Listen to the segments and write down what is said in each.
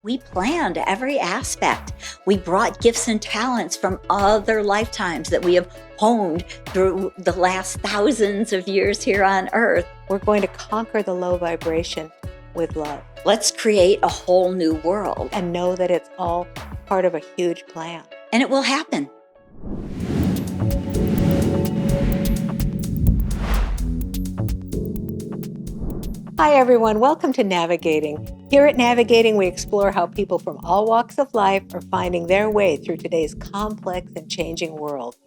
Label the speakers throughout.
Speaker 1: We planned every aspect. We brought gifts and talents from other lifetimes that we have honed through the last thousands of years here on Earth.
Speaker 2: We're going to conquer the low vibration with love
Speaker 1: Let's create a whole new world,
Speaker 2: and know that it's all part of a huge plan.
Speaker 1: and it will happen.
Speaker 2: Hi, everyone. Welcome to Navigating. Here at Navigating, we explore how people from all walks of life are finding their way through today's complex and changing world.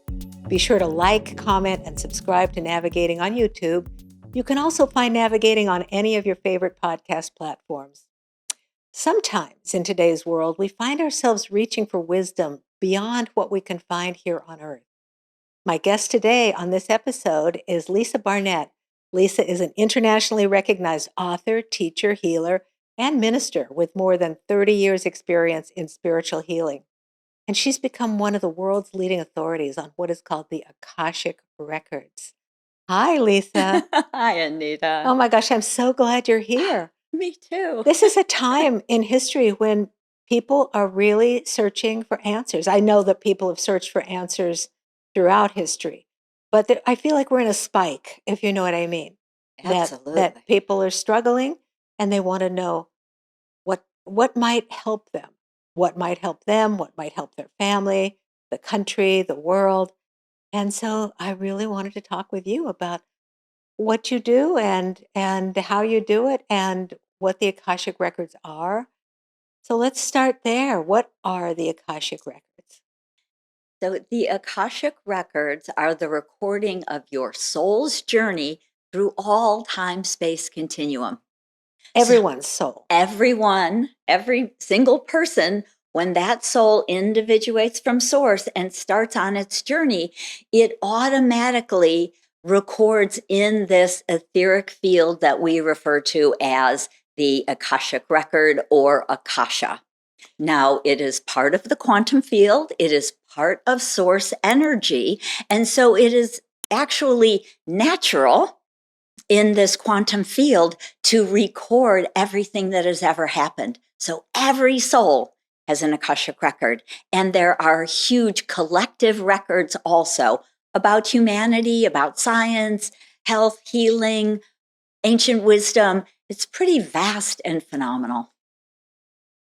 Speaker 2: Be sure to like, comment, and subscribe to Navigating on YouTube. You can also find Navigating on any of your favorite podcast platforms. Sometimes in today's world, we find ourselves reaching for wisdom beyond what we can find here on Earth. My guest today on this episode is Lisa Barnett. Lisa is an internationally recognized author, teacher, healer, and minister with more than 30 years' experience in spiritual healing. And she's become one of the world's leading authorities on what is called the Akashic Records. Hi, Lisa.
Speaker 1: Hi, Anita.
Speaker 2: Oh my gosh, I'm so glad you're here.
Speaker 1: Me too.
Speaker 2: This is a time in history when people are really searching for answers. I know that people have searched for answers throughout history, but I feel like we're in a spike, if you know what I mean.
Speaker 1: Absolutely.
Speaker 2: That people are struggling and they want to know what might help them, what might help them, what might help their family, the country, the world. And so I really wanted to talk with you about what you do and how you do it and what the Akashic Records are. So let's start there. What are the Akashic Records?
Speaker 1: So, the Akashic Records are the recording of your soul's journey through all time space continuum.
Speaker 2: Everyone's soul.
Speaker 1: Everyone, every single person, when that soul individuates from source and starts on its journey, it automatically records in this etheric field that we refer to as the Akashic record or Akasha. Now, it is part of the quantum field, it is part of source energy, and so it is actually natural in this quantum field to record everything that has ever happened. So every soul has an Akashic record, and there are huge collective records also about humanity, about science, health, healing, ancient wisdom. It's pretty vast and phenomenal.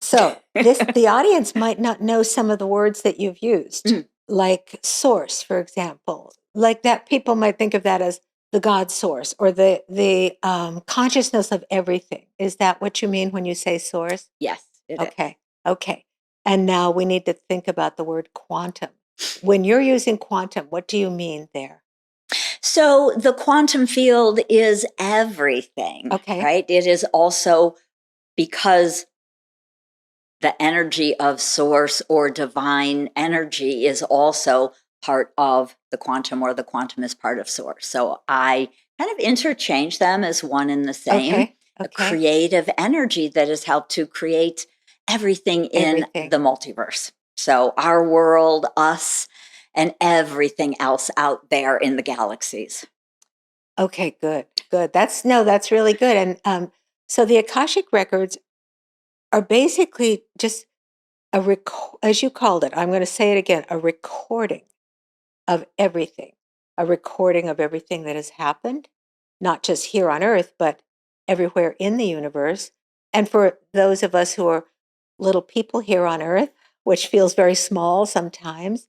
Speaker 2: So the audience might not know some of the words that you've used, like source, for example. Like that, people might think of that as the God source or the consciousness of everything. Is that what you mean when you say source?
Speaker 1: Yes, it is.
Speaker 2: Okay. And now we need to think about the word quantum. When you're using quantum, what do you mean there?
Speaker 1: So the quantum field is everything,
Speaker 2: Okay.
Speaker 1: right? It is also because the energy of source or divine energy is also part of the quantum, or the quantum is part of source. So I kind of interchange them as one and the same.
Speaker 2: Okay.
Speaker 1: A creative energy that has helped to create everything in
Speaker 2: Everything.
Speaker 1: the multiverse. So our world, us, and everything else out there in the galaxies.
Speaker 2: Okay, good. That's really good. And so the Akashic Records are basically just as you called it, I'm going to say it again, a recording of everything, a recording of everything that has happened, not just here on Earth, but everywhere in the universe. And for those of us who are little people here on Earth, which feels very small sometimes,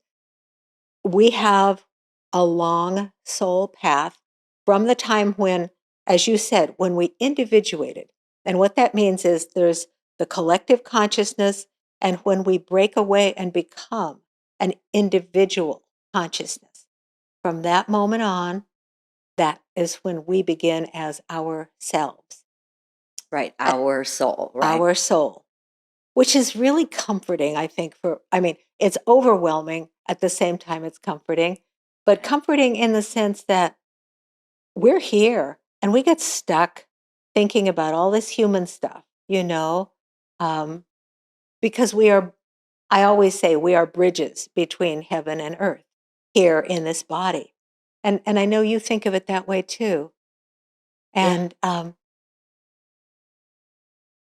Speaker 2: we have a long soul path from the time when, as you said, when we individuated. And what that means is there's the collective consciousness, and when we break away and become an individual consciousness, from that moment on, that is when we begin as ourselves.
Speaker 1: Right, our soul, right?
Speaker 2: Our soul, which is really comforting, I think, it's overwhelming. At the same time, it's comforting, but comforting in the sense that we're here and we get stuck thinking about all this human stuff, because I always say we are bridges between heaven and earth here in this body. And I know you think of it that way too. And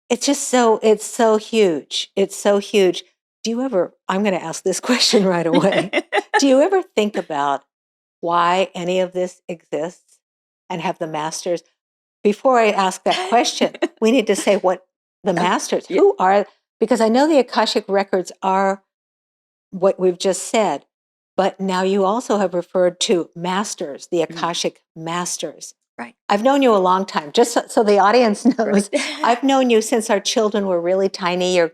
Speaker 2: it's so huge. It's so huge. Do you ever, I'm going to ask this question right away. Do you ever think about why any of this exists and have the masters? Before I ask that question, we need to say what the masters,
Speaker 1: Yeah.
Speaker 2: who are, because I know the Akashic records are what we've just said, but now you also have referred to masters, the Akashic masters.
Speaker 1: Right.
Speaker 2: I've known you a long time, just so the audience knows.
Speaker 1: Right.
Speaker 2: I've known you since our children were really tiny. Your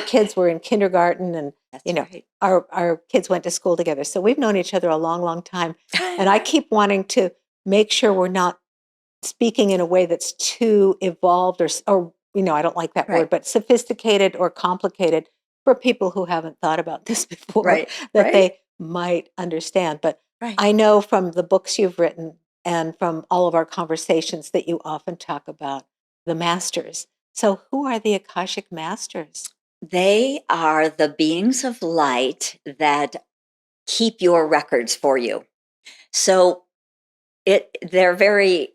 Speaker 2: kids were in kindergarten, and
Speaker 1: That's
Speaker 2: you know
Speaker 1: right.
Speaker 2: our kids went to school together. So we've known each other a long, long time. And I keep wanting to make sure we're not speaking in a way that's too evolved or I don't like that word,
Speaker 1: Right.
Speaker 2: but sophisticated or complicated for people who haven't thought about this before,
Speaker 1: Right.
Speaker 2: that
Speaker 1: Right.
Speaker 2: they might understand. But
Speaker 1: Right.
Speaker 2: I know from the books you've written and from all of our conversations that you often talk about the masters. So who are the Akashic masters?
Speaker 1: They are the beings of light that keep your records for you. So they're very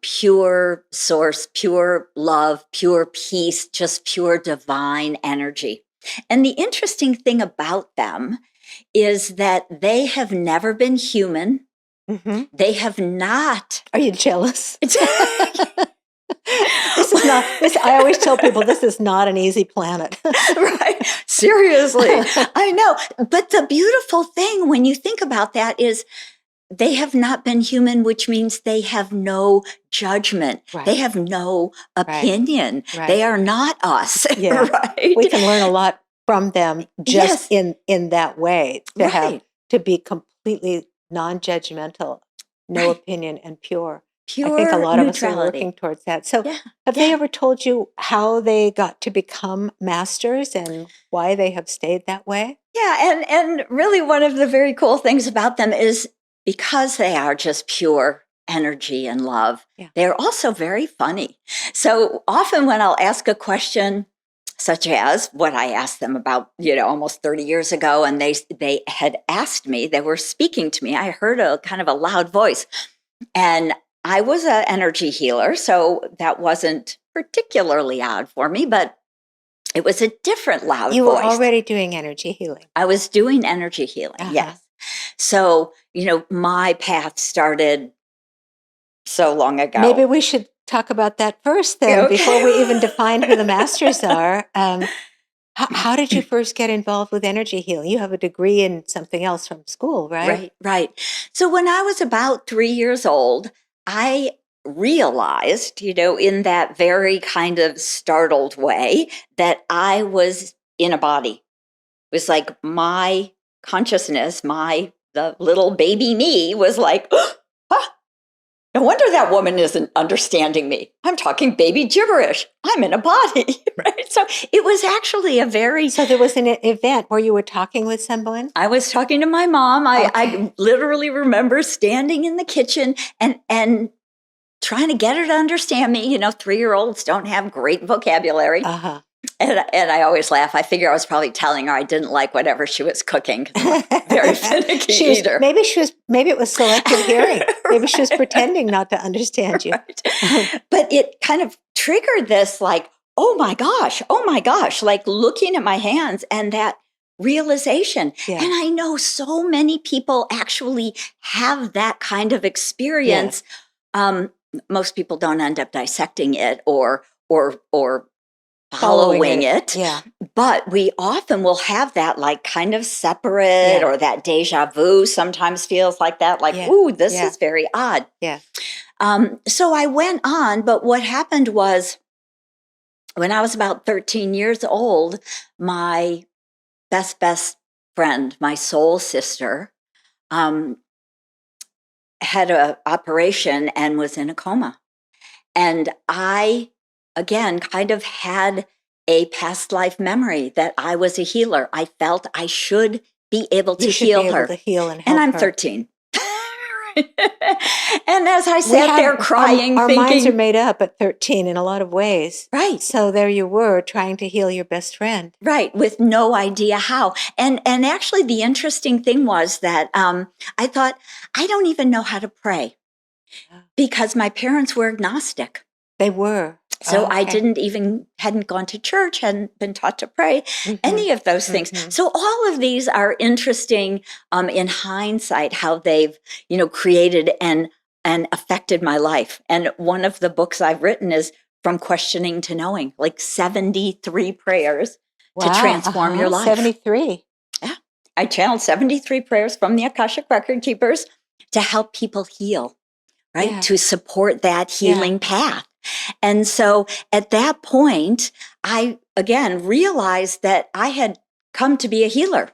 Speaker 1: pure source, pure love, pure peace, just pure divine energy. And the interesting thing about them is that they have never been human.
Speaker 2: Mm-hmm.
Speaker 1: They have not.
Speaker 2: Are you jealous? I always tell people this is not an easy planet.
Speaker 1: Right. Seriously. I know. But the beautiful thing when you think about that is they have not been human, which means they have no judgment.
Speaker 2: Right.
Speaker 1: They have no opinion.
Speaker 2: Right.
Speaker 1: They are not us.
Speaker 2: Yeah.
Speaker 1: Right.
Speaker 2: We can learn a lot from them just in that way, to be completely non-judgmental, no opinion, and pure. I think a lot of us are working towards that. So have they ever told you how they got to become masters and why they have stayed that way?
Speaker 1: Yeah. And really one of the very cool things about them is because they are just pure energy and love, they're also very funny. So often when I'll ask a question, such as what I asked them about, almost 30 years ago, and they had asked me, they were speaking to me. I heard a kind of a loud voice, and I was an energy healer, so that wasn't particularly odd for me, but it was a different loud voice.
Speaker 2: You were already doing energy healing.
Speaker 1: I was doing energy healing, yes. So, my path started so long ago.
Speaker 2: Maybe we should talk about that first then, before we even define who the masters are. How did you first get involved with energy healing? You have a degree in something else from school, right?
Speaker 1: Right. So when I was about 3 years old, I realized, in that very kind of startled way, that I was in a body. It was like my consciousness, the little baby me was like, no wonder that woman isn't understanding me. I'm talking baby gibberish. I'm in a body, right? So it was actually So
Speaker 2: there was an event where you were talking with someone?
Speaker 1: I was talking to my mom. I literally remember standing in the kitchen and trying to get her to understand me. 3-year-olds don't have great vocabulary. And I always laugh. I figure I was probably telling her I didn't like whatever she was cooking. Very finicky eater.
Speaker 2: Maybe it was selective hearing. Maybe she was pretending not to understand you.
Speaker 1: Right. But it kind of triggered this like, oh my gosh, like looking at my hands and that realization. And I know so many people actually have that kind of experience. Most people don't end up dissecting it or following it. But we often will have that like kind of separate or that deja vu sometimes feels like that, like, ooh, this is very odd. So I went on, but what happened was when I was about 13 years old, my best friend, my soul sister, had an operation and was in a coma. And I, again, kind of had a past life memory that I was a healer. I felt I should be able to heal her.
Speaker 2: And
Speaker 1: I'm 13. And as I sat there crying,
Speaker 2: our
Speaker 1: thinking,
Speaker 2: minds are made up at 13 in a lot of ways.
Speaker 1: Right.
Speaker 2: So there you were trying to heal your best friend.
Speaker 1: Right, with no idea how. And actually the interesting thing was that I thought, I don't even know how to pray because my parents were agnostic.
Speaker 2: They were.
Speaker 1: So I
Speaker 2: Okay.
Speaker 1: hadn't gone to church, hadn't been taught to pray, any
Speaker 2: Mhm.
Speaker 1: of those things.
Speaker 2: Mhm.
Speaker 1: So all of these are interesting in hindsight, how they've, created and affected my life. And one of the books I've written is From Questioning to Knowing, like 73 prayers to
Speaker 2: Wow.
Speaker 1: transform your life.
Speaker 2: 73.
Speaker 1: Yeah. I channeled 73 prayers from the Akashic Record Keepers to help people heal, right?
Speaker 2: Yeah.
Speaker 1: To support that
Speaker 2: Yeah.
Speaker 1: healing path. And so at that point, I again realized that I had come to be a healer.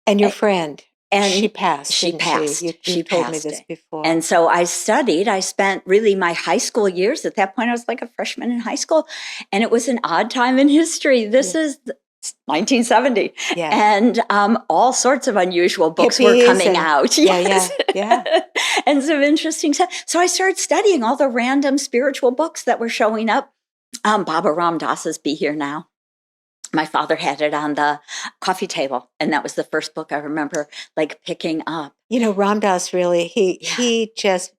Speaker 2: And your
Speaker 1: A-
Speaker 2: friend,
Speaker 1: And
Speaker 2: she passed,
Speaker 1: she
Speaker 2: didn't she?
Speaker 1: passed. She
Speaker 2: You've told me
Speaker 1: passed.
Speaker 2: this before.
Speaker 1: And so I studied. I spent really my high school years. At that point, I was like a freshman in high school. And it was an odd time in history. This
Speaker 2: Yeah.
Speaker 1: is 1970.
Speaker 2: Yeah.
Speaker 1: And all sorts of unusual books were
Speaker 2: Hippies
Speaker 1: coming
Speaker 2: and-
Speaker 1: out.
Speaker 2: Yeah,
Speaker 1: Yes.
Speaker 2: yeah.
Speaker 1: And some interesting stuff. So I started studying all the random spiritual books that were showing up. Baba Ram Dass's Be Here Now. My father had it on the coffee table, and that was the first book I remember like picking up.
Speaker 2: You know, Ram Dass really, he just,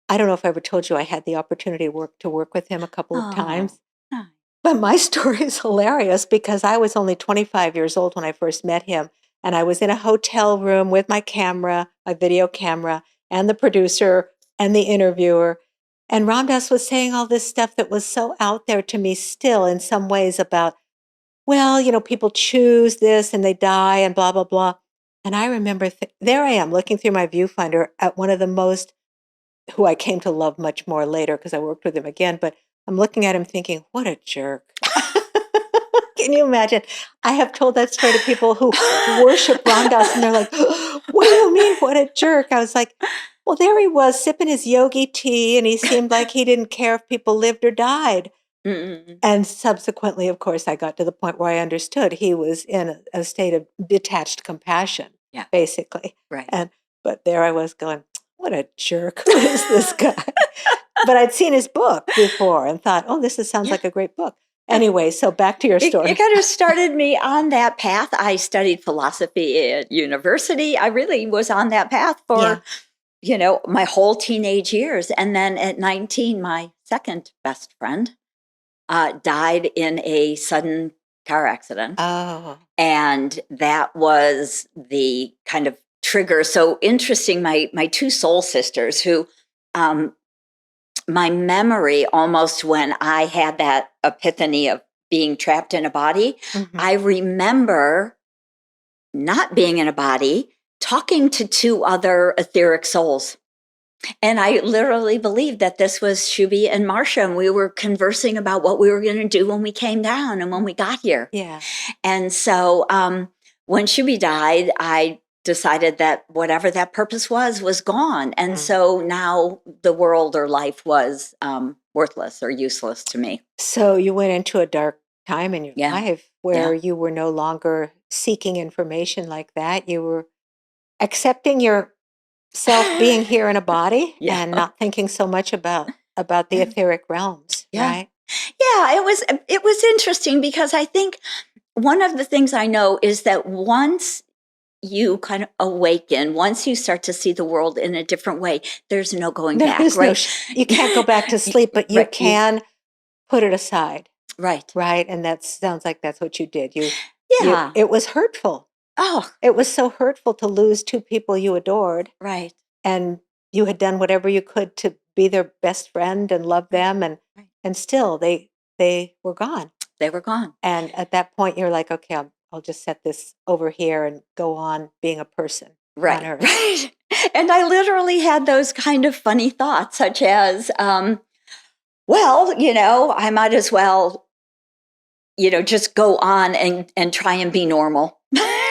Speaker 2: I don't know if I ever told you I had the opportunity to work with him a couple of times.
Speaker 1: Oh.
Speaker 2: But my story is hilarious because I was only 25 years old when I first met him. And I was in a hotel room with my camera, my video camera, and the producer and the interviewer. And Ram Dass was saying all this stuff that was so out there to me still in some ways about, well, you know, people choose this and they die and blah, blah, blah. And I remember, there I am looking through my viewfinder at one of the most, who I came to love much more later because I worked with him again, but I'm looking at him thinking, what a jerk. Can you imagine? I have told that story to people who worship Ram Dass, and they're like, what do you mean, what a jerk? I was like, well, there he was sipping his yogi tea, and he seemed like he didn't care if people lived or died.
Speaker 1: Mm-mm.
Speaker 2: And subsequently, of course, I got to the point where I understood he was in a state of detached compassion,
Speaker 1: Yeah.
Speaker 2: basically.
Speaker 1: Right.
Speaker 2: But there I was going, what a jerk. Who is this guy? But I'd seen his book before and thought, oh, sounds like a great book. Anyway, so back to your story.
Speaker 1: It kind of started me on that path. I studied philosophy at university. I really was on that path for, my whole teenage years. And then at 19, my second best friend died in a sudden car accident.
Speaker 2: Oh.
Speaker 1: And that was the kind of trigger. So interesting, my two soul sisters who, my memory almost when I had that epiphany of being trapped in a body, I remember not being in a body, talking to two other etheric souls. And I literally believed that this was Shubi and Marsha, and we were conversing about what we were going to do when we came down and when we got here.
Speaker 2: Yeah.
Speaker 1: And so when Shubi died, I decided that whatever that purpose was gone. And so now the world or life was worthless or useless to me.
Speaker 2: So you went into a dark time in your
Speaker 1: Yeah.
Speaker 2: life where you were no longer seeking information like that. You were accepting yourself being here in a body and not thinking so much about the etheric realms, right?
Speaker 1: Yeah, it was interesting because I think one of the things I know is that once you kind of awaken, once you start to see the world in a different way, there's no going back, right?
Speaker 2: You can't go back to sleep, but you
Speaker 1: Right,
Speaker 2: can put it aside,
Speaker 1: right?
Speaker 2: right? And that sounds like that's what you did.
Speaker 1: Yeah.
Speaker 2: It was hurtful.
Speaker 1: Oh,
Speaker 2: It was so hurtful to lose two people you adored,
Speaker 1: right.
Speaker 2: and you had done whatever you could to be their best friend and love them, and still they were gone.
Speaker 1: They were gone.
Speaker 2: And at that point, you're like, okay, I'll just set this over here and go on being a person on Earth.
Speaker 1: Right. And I literally had those kind of funny thoughts, such as, well, I might as well, just go on and try and be normal.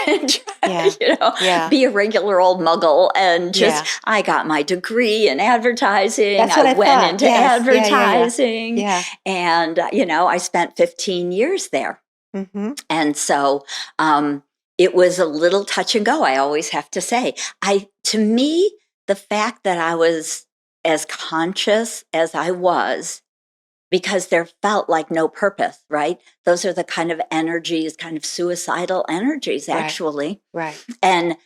Speaker 1: Be a regular old muggle and just, I got my degree in advertising.
Speaker 2: That's what I
Speaker 1: went
Speaker 2: thought.
Speaker 1: into
Speaker 2: Yes.
Speaker 1: advertising.
Speaker 2: Yeah.
Speaker 1: And, I spent 15 years there.
Speaker 2: Mm-hmm.
Speaker 1: And so it was a little touch and go, I always have to say. To me, the fact that I was as conscious as I was, because there felt like no purpose, right? Those are the kind of energies, kind of suicidal energies, actually.
Speaker 2: Right.
Speaker 1: And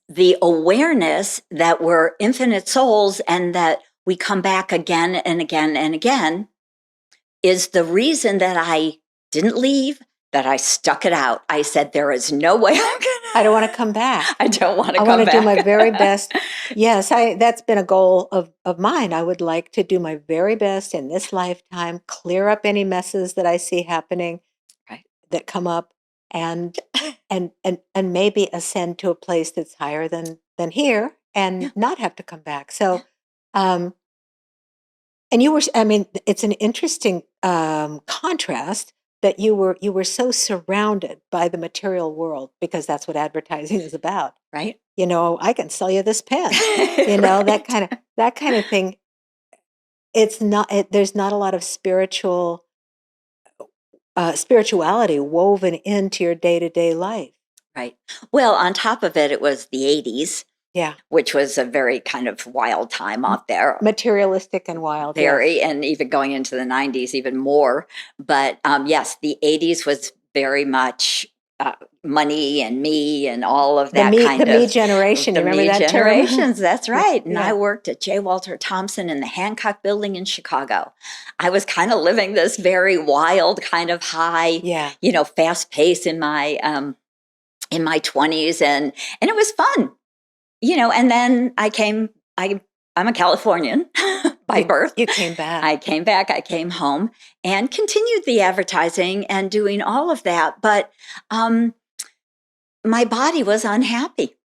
Speaker 1: the awareness that we're infinite souls and that we come back again and again and again, is the reason that I didn't leave, that I stuck it out. I said, there is no way
Speaker 2: I don't want to come back.
Speaker 1: I don't want to
Speaker 2: I
Speaker 1: come
Speaker 2: want
Speaker 1: back.
Speaker 2: to do my very best. Yes, that's been a goal of mine. I would like to do my very best in this lifetime, clear up any messes that I see happening,
Speaker 1: Right.
Speaker 2: that come up, and maybe ascend to a place that's higher than here, and
Speaker 1: Yeah.
Speaker 2: not have to come back. So, and you were, I mean, it's an interesting contrast that you were so surrounded by the material world, because that's what advertising is about.
Speaker 1: Right.
Speaker 2: You know, I can sell you this pen. You know,
Speaker 1: Right.
Speaker 2: that kind of thing. It's not. There's not a lot of spirituality woven into your day to day life.
Speaker 1: Right. Well, on top of it, it was the 80s,
Speaker 2: Yeah,
Speaker 1: which was a very kind of wild time out there.
Speaker 2: materialistic and wild.
Speaker 1: Very,
Speaker 2: Yes.
Speaker 1: and even going into the 90s, even more. But yes, the 80s was very much money and me and all of that kind
Speaker 2: The me
Speaker 1: of
Speaker 2: generation.
Speaker 1: the
Speaker 2: You remember
Speaker 1: me
Speaker 2: that term?
Speaker 1: generations. That's right. And
Speaker 2: Yeah.
Speaker 1: I worked at J. Walter Thompson in the Hancock Building in Chicago. I was kind of living this very wild kind of high,
Speaker 2: Yeah.
Speaker 1: fast pace in my 20s, and it was fun. And then I'm a Californian by birth.
Speaker 2: You came back.
Speaker 1: I came back, I came home and continued the advertising and doing all of that. But my body was unhappy.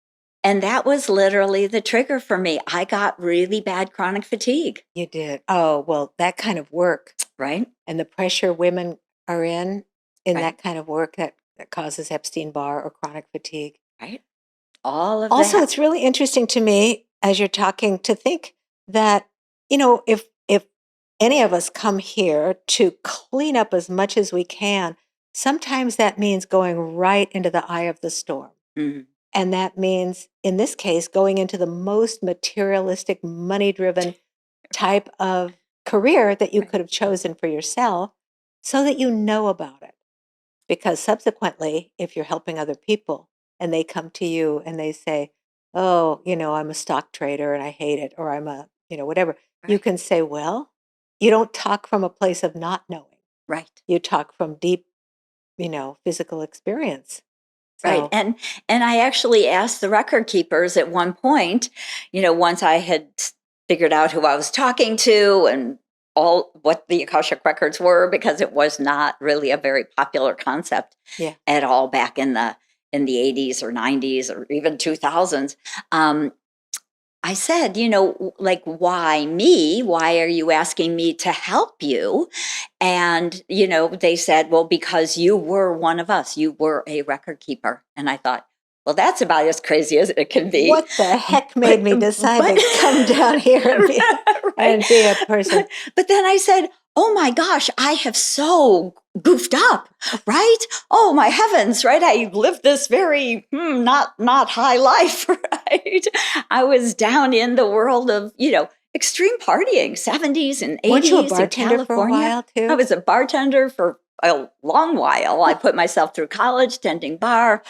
Speaker 1: And that was literally the trigger for me. I got really bad chronic fatigue.
Speaker 2: You did. Oh, well, that kind of work,
Speaker 1: Right?
Speaker 2: and the pressure women are in
Speaker 1: Right.
Speaker 2: that kind of work that causes Epstein-Barr or chronic fatigue.
Speaker 1: Right. All of
Speaker 2: Also,
Speaker 1: that.
Speaker 2: it's really interesting to me as you're talking to think that, if any of us come here to clean up as much as we can, sometimes that means going right into the eye of the storm.
Speaker 1: Mhm.
Speaker 2: And that means, in this case, going into the most materialistic, money driven type of career that you could have chosen for yourself, so that you know about it. Because subsequently, if you're helping other people and they come to you and they say, oh, I'm a stock trader and I hate it, or I'm a, whatever, you
Speaker 1: Right.
Speaker 2: can say, well, you don't talk from a place of not knowing.
Speaker 1: Right.
Speaker 2: You talk from deep, physical experience.
Speaker 1: Right.
Speaker 2: So,
Speaker 1: And I actually asked the record keepers at one point, once I had figured out who I was talking to and all what the Akashic Records were, because it was not really a very popular concept
Speaker 2: yeah.
Speaker 1: at all back in the 80s or 90s or even 2000s. I said, like, why me? Why are you asking me to help you? And, they said, well, because you were one of us, you were a record keeper. And I thought, well, that's about as crazy as it can be.
Speaker 2: What the heck made me decide to come down here and be,
Speaker 1: Right.
Speaker 2: and be a person?
Speaker 1: But then I said, oh my gosh, I have so goofed up, right? Oh my heavens, right? I lived this very not high life, right? I was down in the world of, extreme partying, 70s and 80s.
Speaker 2: Weren't you a
Speaker 1: in
Speaker 2: bartender for a
Speaker 1: California.
Speaker 2: while too?
Speaker 1: I was a bartender for a long while. I put myself through college, tending bar.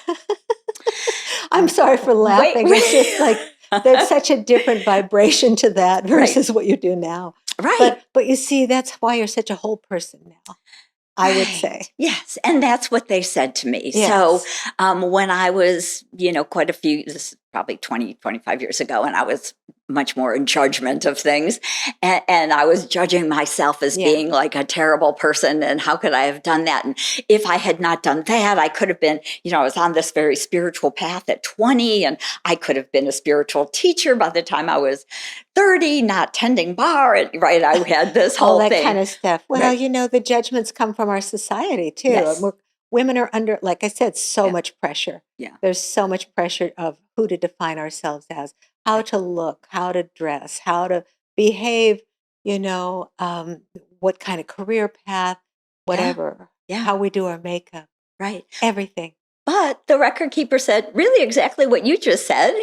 Speaker 2: I'm sorry for laughing. It's just like there's such a different vibration to that versus what you do now.
Speaker 1: Right.
Speaker 2: But you see, that's why you're such a whole person now, I would say.
Speaker 1: Right. Yes. And that's what they said to me.
Speaker 2: Yes.
Speaker 1: So when I was, quite a few, this is probably 20, 25 years ago, and I was much more in judgment of things. And I was judging myself as being like a terrible person. And how could I have done that? And if I had not done that, I could have been, I was on this very spiritual path at 20, and I could have been a spiritual teacher by the time I was 30, not tending bar. And, right. I had this whole
Speaker 2: all that
Speaker 1: thing.
Speaker 2: kind of stuff. Well,
Speaker 1: Right.
Speaker 2: the judgments come from our society too.
Speaker 1: Yes.
Speaker 2: Women are under, like I said, so
Speaker 1: Yeah.
Speaker 2: much pressure.
Speaker 1: Yeah.
Speaker 2: There's so much pressure of who to define ourselves as, how to look, how to dress, how to behave, what kind of career path, whatever,
Speaker 1: Yeah.
Speaker 2: how we do our makeup,
Speaker 1: Right.
Speaker 2: everything.
Speaker 1: But the record keeper said really exactly what you just said,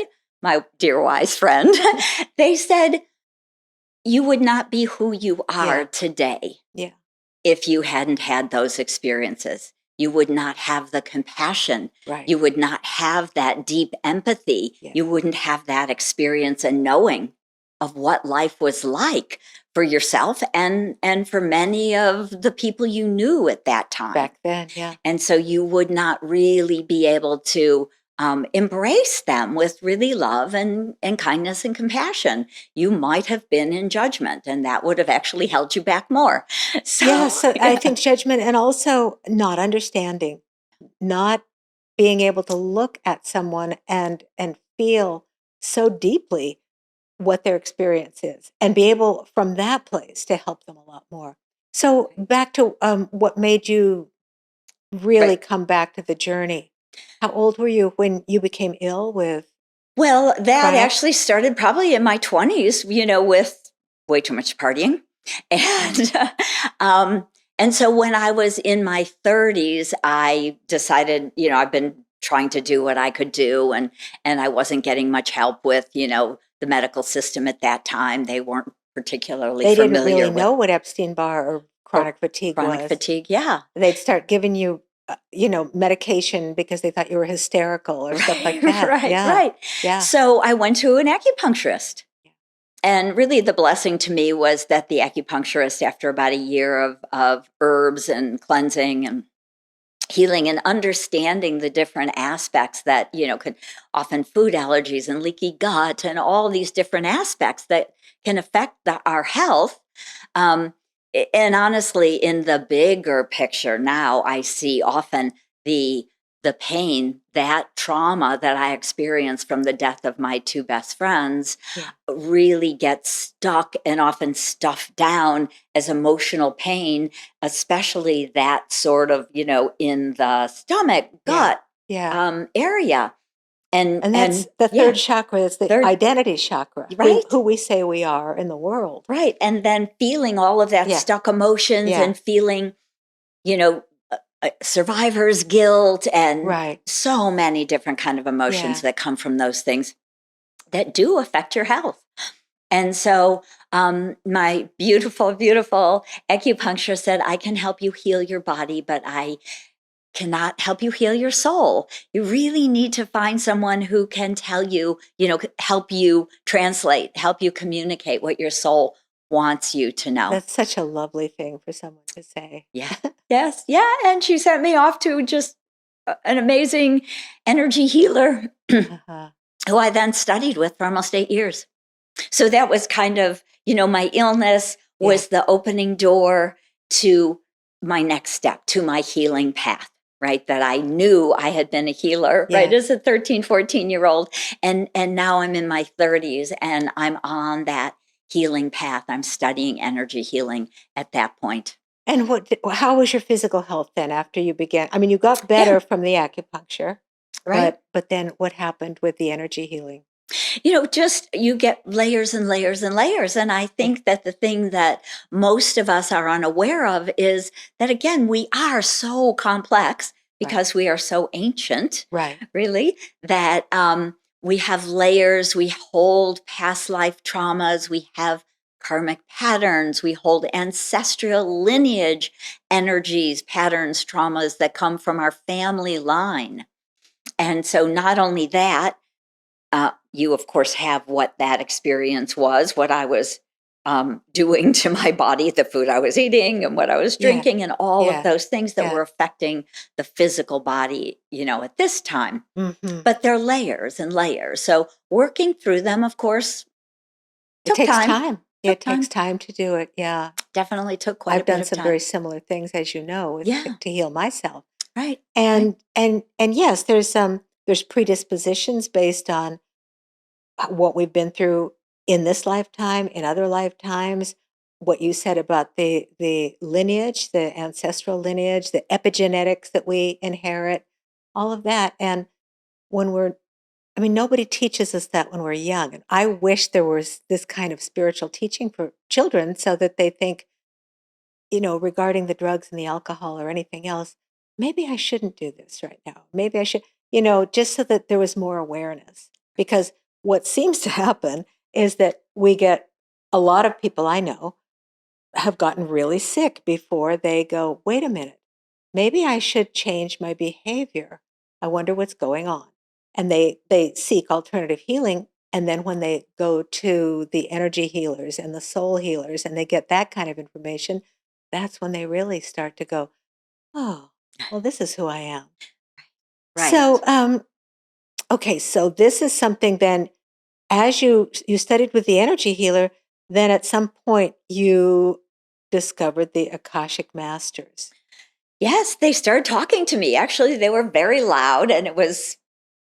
Speaker 1: my dear wise friend. They said, you would not be who you are today
Speaker 2: Yeah.
Speaker 1: if you hadn't had those experiences. You would not have the compassion.
Speaker 2: Right.
Speaker 1: You would not have that deep empathy.
Speaker 2: Yes.
Speaker 1: You wouldn't have that experience and knowing. what life was like for yourself and for many of the people you knew at that time.
Speaker 2: Back then, yeah.
Speaker 1: And so you would not really be able to embrace them with really love and kindness and compassion. You might have been in judgment, and that would have actually held you back more.
Speaker 2: So I think judgment, and also not understanding, not being able to look at someone and feel so deeply what their experience is, and be able from that place to help them a lot more. So back to what made you really
Speaker 1: Right.
Speaker 2: come back to the journey. How old were you when you became ill with?
Speaker 1: Well, that
Speaker 2: Chronic?
Speaker 1: actually started probably in my 20s, with way too much partying. And and so when I was in my 30s, I decided, I've been trying to do what I could do, and I wasn't getting much help with, the medical system at that time. They weren't particularly
Speaker 2: They didn't
Speaker 1: familiar
Speaker 2: really
Speaker 1: with
Speaker 2: know what Epstein-Barr or chronic fatigue
Speaker 1: chronic
Speaker 2: was.
Speaker 1: fatigue. Yeah.
Speaker 2: They'd start giving you, medication because they thought you were hysterical or stuff like that.
Speaker 1: Right,
Speaker 2: Yeah.
Speaker 1: right.
Speaker 2: Yeah.
Speaker 1: So I went to an acupuncturist. And really, the blessing to me was that the acupuncturist, after about a year of herbs and cleansing and healing and understanding the different aspects that, could often food allergies and leaky gut and all these different aspects that can affect our health. And honestly, in the bigger picture now, I see often the pain, that trauma that I experienced from the death of my two best friends really gets stuck and often stuffed down as emotional pain, especially that sort of, in the stomach, gut area. And
Speaker 2: that's the third chakra. It's the identity chakra,
Speaker 1: right?
Speaker 2: Who we say we are in the world.
Speaker 1: Right. And then feeling all of that stuck emotions and feeling, survivor's guilt and so many different kind of emotions that come from those things that do affect your health. And so my beautiful, beautiful acupuncturist said, I can help you heal your body, but I cannot help you heal your soul. You really need to find someone who can tell you, help you translate, help you communicate what your soul wants you to know.
Speaker 2: That's such a lovely thing for someone to say.
Speaker 1: Yeah. Yes. Yeah. And she sent me off to just an amazing energy healer who I then studied with for almost 8 years. So that was kind of, my illness was the opening door to my next step, to my healing path, right? That I knew I had been a healer, right? As a 13, 14-year-old. And now I'm in my 30s and I'm on that healing path. I'm studying energy healing at that point.
Speaker 2: And how was your physical health then after you began? I mean, you got better from the acupuncture, right? But then what happened with the energy healing?
Speaker 1: Just you get layers and layers and layers. And I think that the thing that most of us are unaware of is that, again, we are so complex because we are so ancient, really, that we have layers, we hold past life traumas, we have karmic patterns, we hold ancestral lineage energies, patterns, traumas that come from our family line. And so not only that, you, of course, have what that experience was, what I was doing to my body, the food I was eating and what I was drinking and all of those things that were affecting the physical body, at this time. But they're layers and layers. So working through them, of course,
Speaker 2: it takes time. It takes time to do it. Yeah.
Speaker 1: Definitely took quite a bit of time.
Speaker 2: I've done some very similar things, as you know, to heal myself.
Speaker 1: Right.
Speaker 2: And yes, there's predispositions based on what we've been through in this lifetime, in other lifetimes, what you said about the lineage, the ancestral lineage, the epigenetics that we inherit, all of that. And nobody teaches us that when we're young. And I wish there was this kind of spiritual teaching for children so that they think, regarding the drugs and the alcohol or anything else, maybe I shouldn't do this right now. Maybe I should, just so that there was more awareness. Because what seems to happen is that we get a lot of people I know have gotten really sick before they go, wait a minute, maybe I should change my behavior. I wonder what's going on. And they seek alternative healing And then when they go to the energy healers and the soul healers and they get that kind of information, that's when they really start to go, oh, well, this is who I am.
Speaker 1: Right.
Speaker 2: So, okay, so this is something then, as you studied with the energy healer, then at some point you discovered the Akashic Masters.
Speaker 1: Yes, they started talking to me. Actually, they were very loud, and it was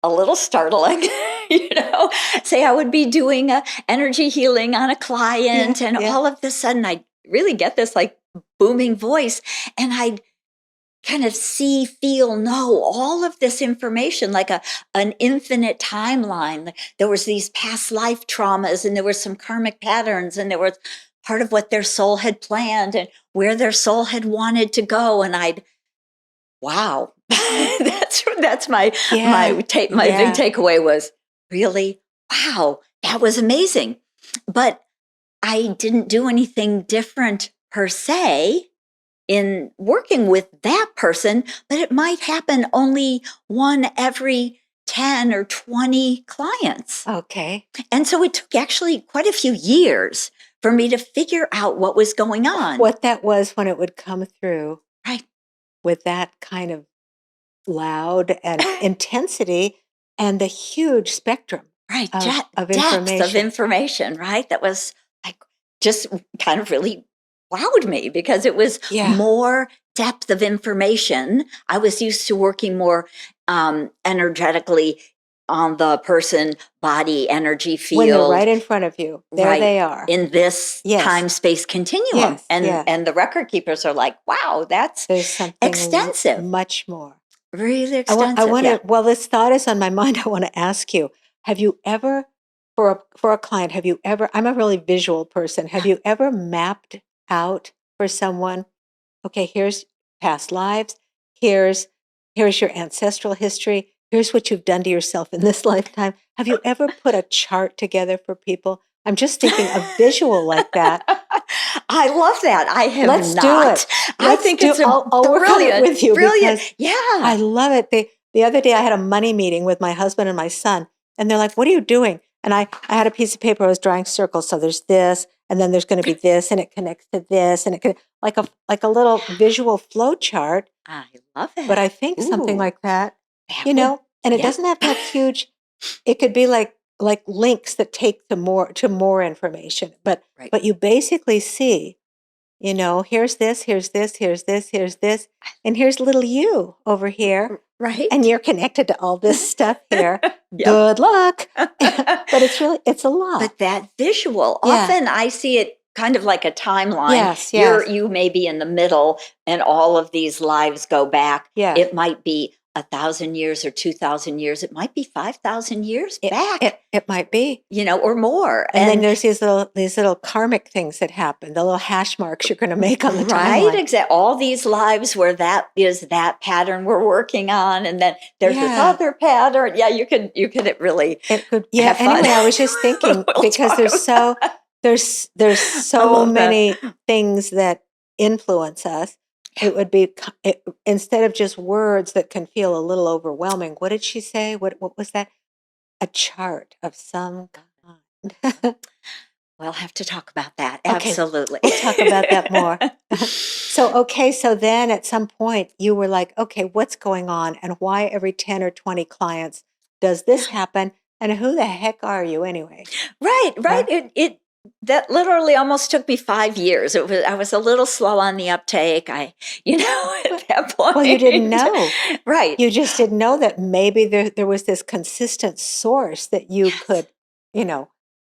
Speaker 1: a little startling. Say I would be doing a energy healing on a client, and
Speaker 2: Yeah.
Speaker 1: all of a sudden I really get this like booming voice, and I'd kind of see, feel, know all of this information like an infinite timeline. There was these past life traumas, and there were some karmic patterns, and there was part of what their soul had planned and where their soul had wanted to go. And wow, that's my
Speaker 2: Yeah.
Speaker 1: my big
Speaker 2: Yeah.
Speaker 1: takeaway was really, wow, that was amazing. But I didn't do anything different per se in working with that person, but it might happen only one every 10 or 20 clients.
Speaker 2: Okay.
Speaker 1: And so it took actually quite a few years for me to figure out what was going on.
Speaker 2: What that was when it would come through
Speaker 1: Right.
Speaker 2: with that kind of loud and intensity and the huge spectrum
Speaker 1: Right.
Speaker 2: of
Speaker 1: Depth of
Speaker 2: information.
Speaker 1: information, right? That was like just kind of really wowed me because it was
Speaker 2: Yeah.
Speaker 1: more depth of information. I was used to working more energetically on the person, body, energy field.
Speaker 2: When they're right in front of you. There
Speaker 1: right,
Speaker 2: they are.
Speaker 1: in this
Speaker 2: Yes.
Speaker 1: time-space continuum.
Speaker 2: Yes,
Speaker 1: And
Speaker 2: yes.
Speaker 1: and the record keepers are like, wow, that's
Speaker 2: There's something
Speaker 1: extensive.
Speaker 2: much more.
Speaker 1: Really
Speaker 2: I
Speaker 1: extensive.
Speaker 2: want
Speaker 1: Yeah.
Speaker 2: to, well, this thought is on my mind. I want to ask you, have you ever, for a client, have you ever, I'm a really visual person, have you ever mapped out for someone, okay, here's past lives, here's your ancestral history, here's what you've done to yourself in this lifetime. Have you ever put a chart together for people? I'm just thinking a visual like that.
Speaker 1: I love that. I have
Speaker 2: Let's
Speaker 1: not.
Speaker 2: do it.
Speaker 1: I think it's a
Speaker 2: I'll work on it with you
Speaker 1: brilliant.
Speaker 2: because
Speaker 1: Yeah.
Speaker 2: I love it. The other day I had a money meeting with my husband and my son, and they're like, "What are you doing?" And I had a piece of paper. I was drawing circles. So there's this, and then there's going to be this, and it connects to this, and it could like a little visual flow chart.
Speaker 1: I love it.
Speaker 2: But I think something
Speaker 1: Ooh,
Speaker 2: like that,
Speaker 1: that
Speaker 2: you know, and it
Speaker 1: yeah.
Speaker 2: doesn't have to have huge. It could be like links that take to more information. But
Speaker 1: Right.
Speaker 2: but you basically see, here's this, here's this, here's this, here's this, and here's little you over here.
Speaker 1: Right.
Speaker 2: And you're connected to all this stuff here.
Speaker 1: Yep.
Speaker 2: Good luck. But it's a lot.
Speaker 1: But that visual,
Speaker 2: Yeah.
Speaker 1: often I see it kind of like a timeline.
Speaker 2: Yes, yes.
Speaker 1: You may be in the middle and all of these lives go back.
Speaker 2: Yeah.
Speaker 1: It might be 1,000 years or 2,000 years. It might be 5,000 years back,
Speaker 2: It might be.
Speaker 1: or more.
Speaker 2: And then there's these little karmic things that happen, the little hash marks you're going to make on the timeline.
Speaker 1: Right, exactly. All these lives where that is that pattern we're working on, and then there's this
Speaker 2: Yeah.
Speaker 1: other pattern. Yeah, you could really.
Speaker 2: It could, yeah.
Speaker 1: have fun.
Speaker 2: Anyway, I was just thinking
Speaker 1: We'll
Speaker 2: because
Speaker 1: talk
Speaker 2: there's
Speaker 1: I
Speaker 2: so
Speaker 1: love that.
Speaker 2: many things that influence us. It would be instead of just words that can feel a little overwhelming. What did she say? What was that? A chart of some kind.
Speaker 1: We'll have to talk about that.
Speaker 2: Okay,
Speaker 1: Absolutely.
Speaker 2: we'll talk about that more. So then at some point you were like, okay, what's going on and why every 10 or 20 clients does this happen? And who the heck are you anyway?
Speaker 1: Right.
Speaker 2: Yeah.
Speaker 1: It that literally almost took me 5 years. I was a little slow on the uptake. At that point.
Speaker 2: Well, you didn't know.
Speaker 1: Right.
Speaker 2: You just didn't know that maybe there was this consistent source that you could,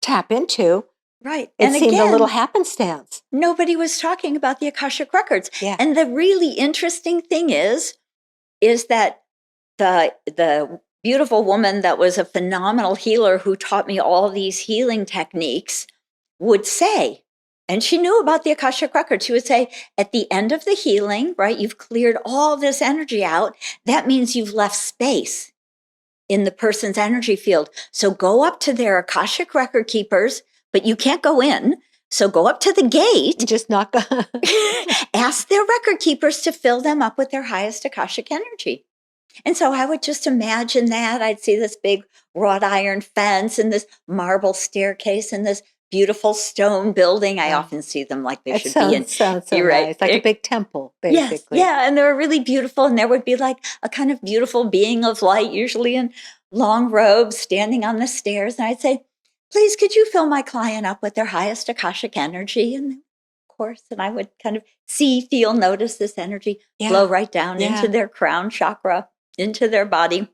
Speaker 2: tap into.
Speaker 1: Right.
Speaker 2: It
Speaker 1: And
Speaker 2: seemed a little
Speaker 1: again,
Speaker 2: happenstance.
Speaker 1: nobody was talking about the Akashic Records.
Speaker 2: Yeah.
Speaker 1: And the really interesting thing is that the beautiful woman that was a phenomenal healer who taught me all these healing techniques would say, and she knew about the Akashic Records, she would say, at the end of the healing, right, you've cleared all this energy out. That means you've left space in the person's energy field. So go up to their Akashic record keepers, but you can't go in. So go up to the gate,
Speaker 2: Just knock.
Speaker 1: ask their record keepers to fill them up with their highest Akashic energy. And so I would just imagine that. I'd see this big wrought iron fence and this marble staircase and this beautiful stone building. I
Speaker 2: Wow.
Speaker 1: often see them like they
Speaker 2: It
Speaker 1: should be in.
Speaker 2: sounds so
Speaker 1: You're right.
Speaker 2: nice, like a big temple,
Speaker 1: Yes,
Speaker 2: basically.
Speaker 1: yeah, and they were really beautiful, and there would be like a kind of beautiful being of light, usually in long robes, standing on the stairs. And I'd say, please, could you fill my client up with their highest Akashic energy? And of course, and I would kind of see, feel, notice this energy flow
Speaker 2: Yeah.
Speaker 1: right down
Speaker 2: Yeah.
Speaker 1: into their crown chakra, into their body.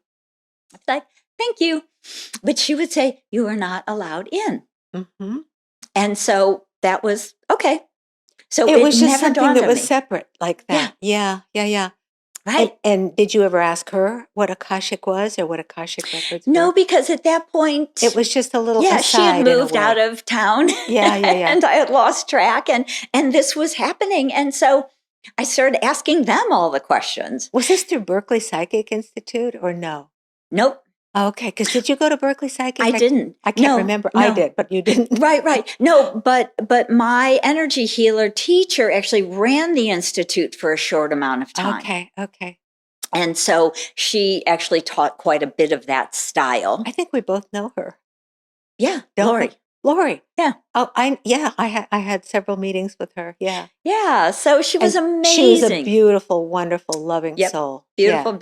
Speaker 1: It's like, thank you. But she would say, you are not allowed in.
Speaker 2: Mhm.
Speaker 1: And so that was okay. So
Speaker 2: It was just
Speaker 1: never
Speaker 2: something
Speaker 1: dawned
Speaker 2: that
Speaker 1: on
Speaker 2: was
Speaker 1: me.
Speaker 2: separate like that. Yeah.
Speaker 1: Right.
Speaker 2: And did you ever ask her what Akashic was or what Akashic Records
Speaker 1: No,
Speaker 2: were?
Speaker 1: because at that point,
Speaker 2: It was just a little
Speaker 1: yeah, she had
Speaker 2: aside in a
Speaker 1: moved out
Speaker 2: way.
Speaker 1: of town
Speaker 2: Yeah.
Speaker 1: and I had lost track and this was happening. And so I started asking them all the questions.
Speaker 2: Was this through Berkeley Psychic Institute or no?
Speaker 1: Nope,
Speaker 2: Okay, because did you go to Berkeley Psychic?
Speaker 1: I didn't.
Speaker 2: I can't
Speaker 1: No,
Speaker 2: remember. I
Speaker 1: no.
Speaker 2: did, but you didn't.
Speaker 1: Right. No, but my energy healer teacher actually ran the institute for a short amount of time.
Speaker 2: Okay.
Speaker 1: And so she actually taught quite a bit of that style.
Speaker 2: I think we both know her.
Speaker 1: Yeah,
Speaker 2: Don't
Speaker 1: Lori.
Speaker 2: we? Lori.
Speaker 1: Yeah.
Speaker 2: Oh, I had several meetings with her. Yeah.
Speaker 1: Yeah, so she was
Speaker 2: And
Speaker 1: amazing.
Speaker 2: she was a beautiful, wonderful, loving
Speaker 1: Yep.
Speaker 2: soul.
Speaker 1: Beautiful.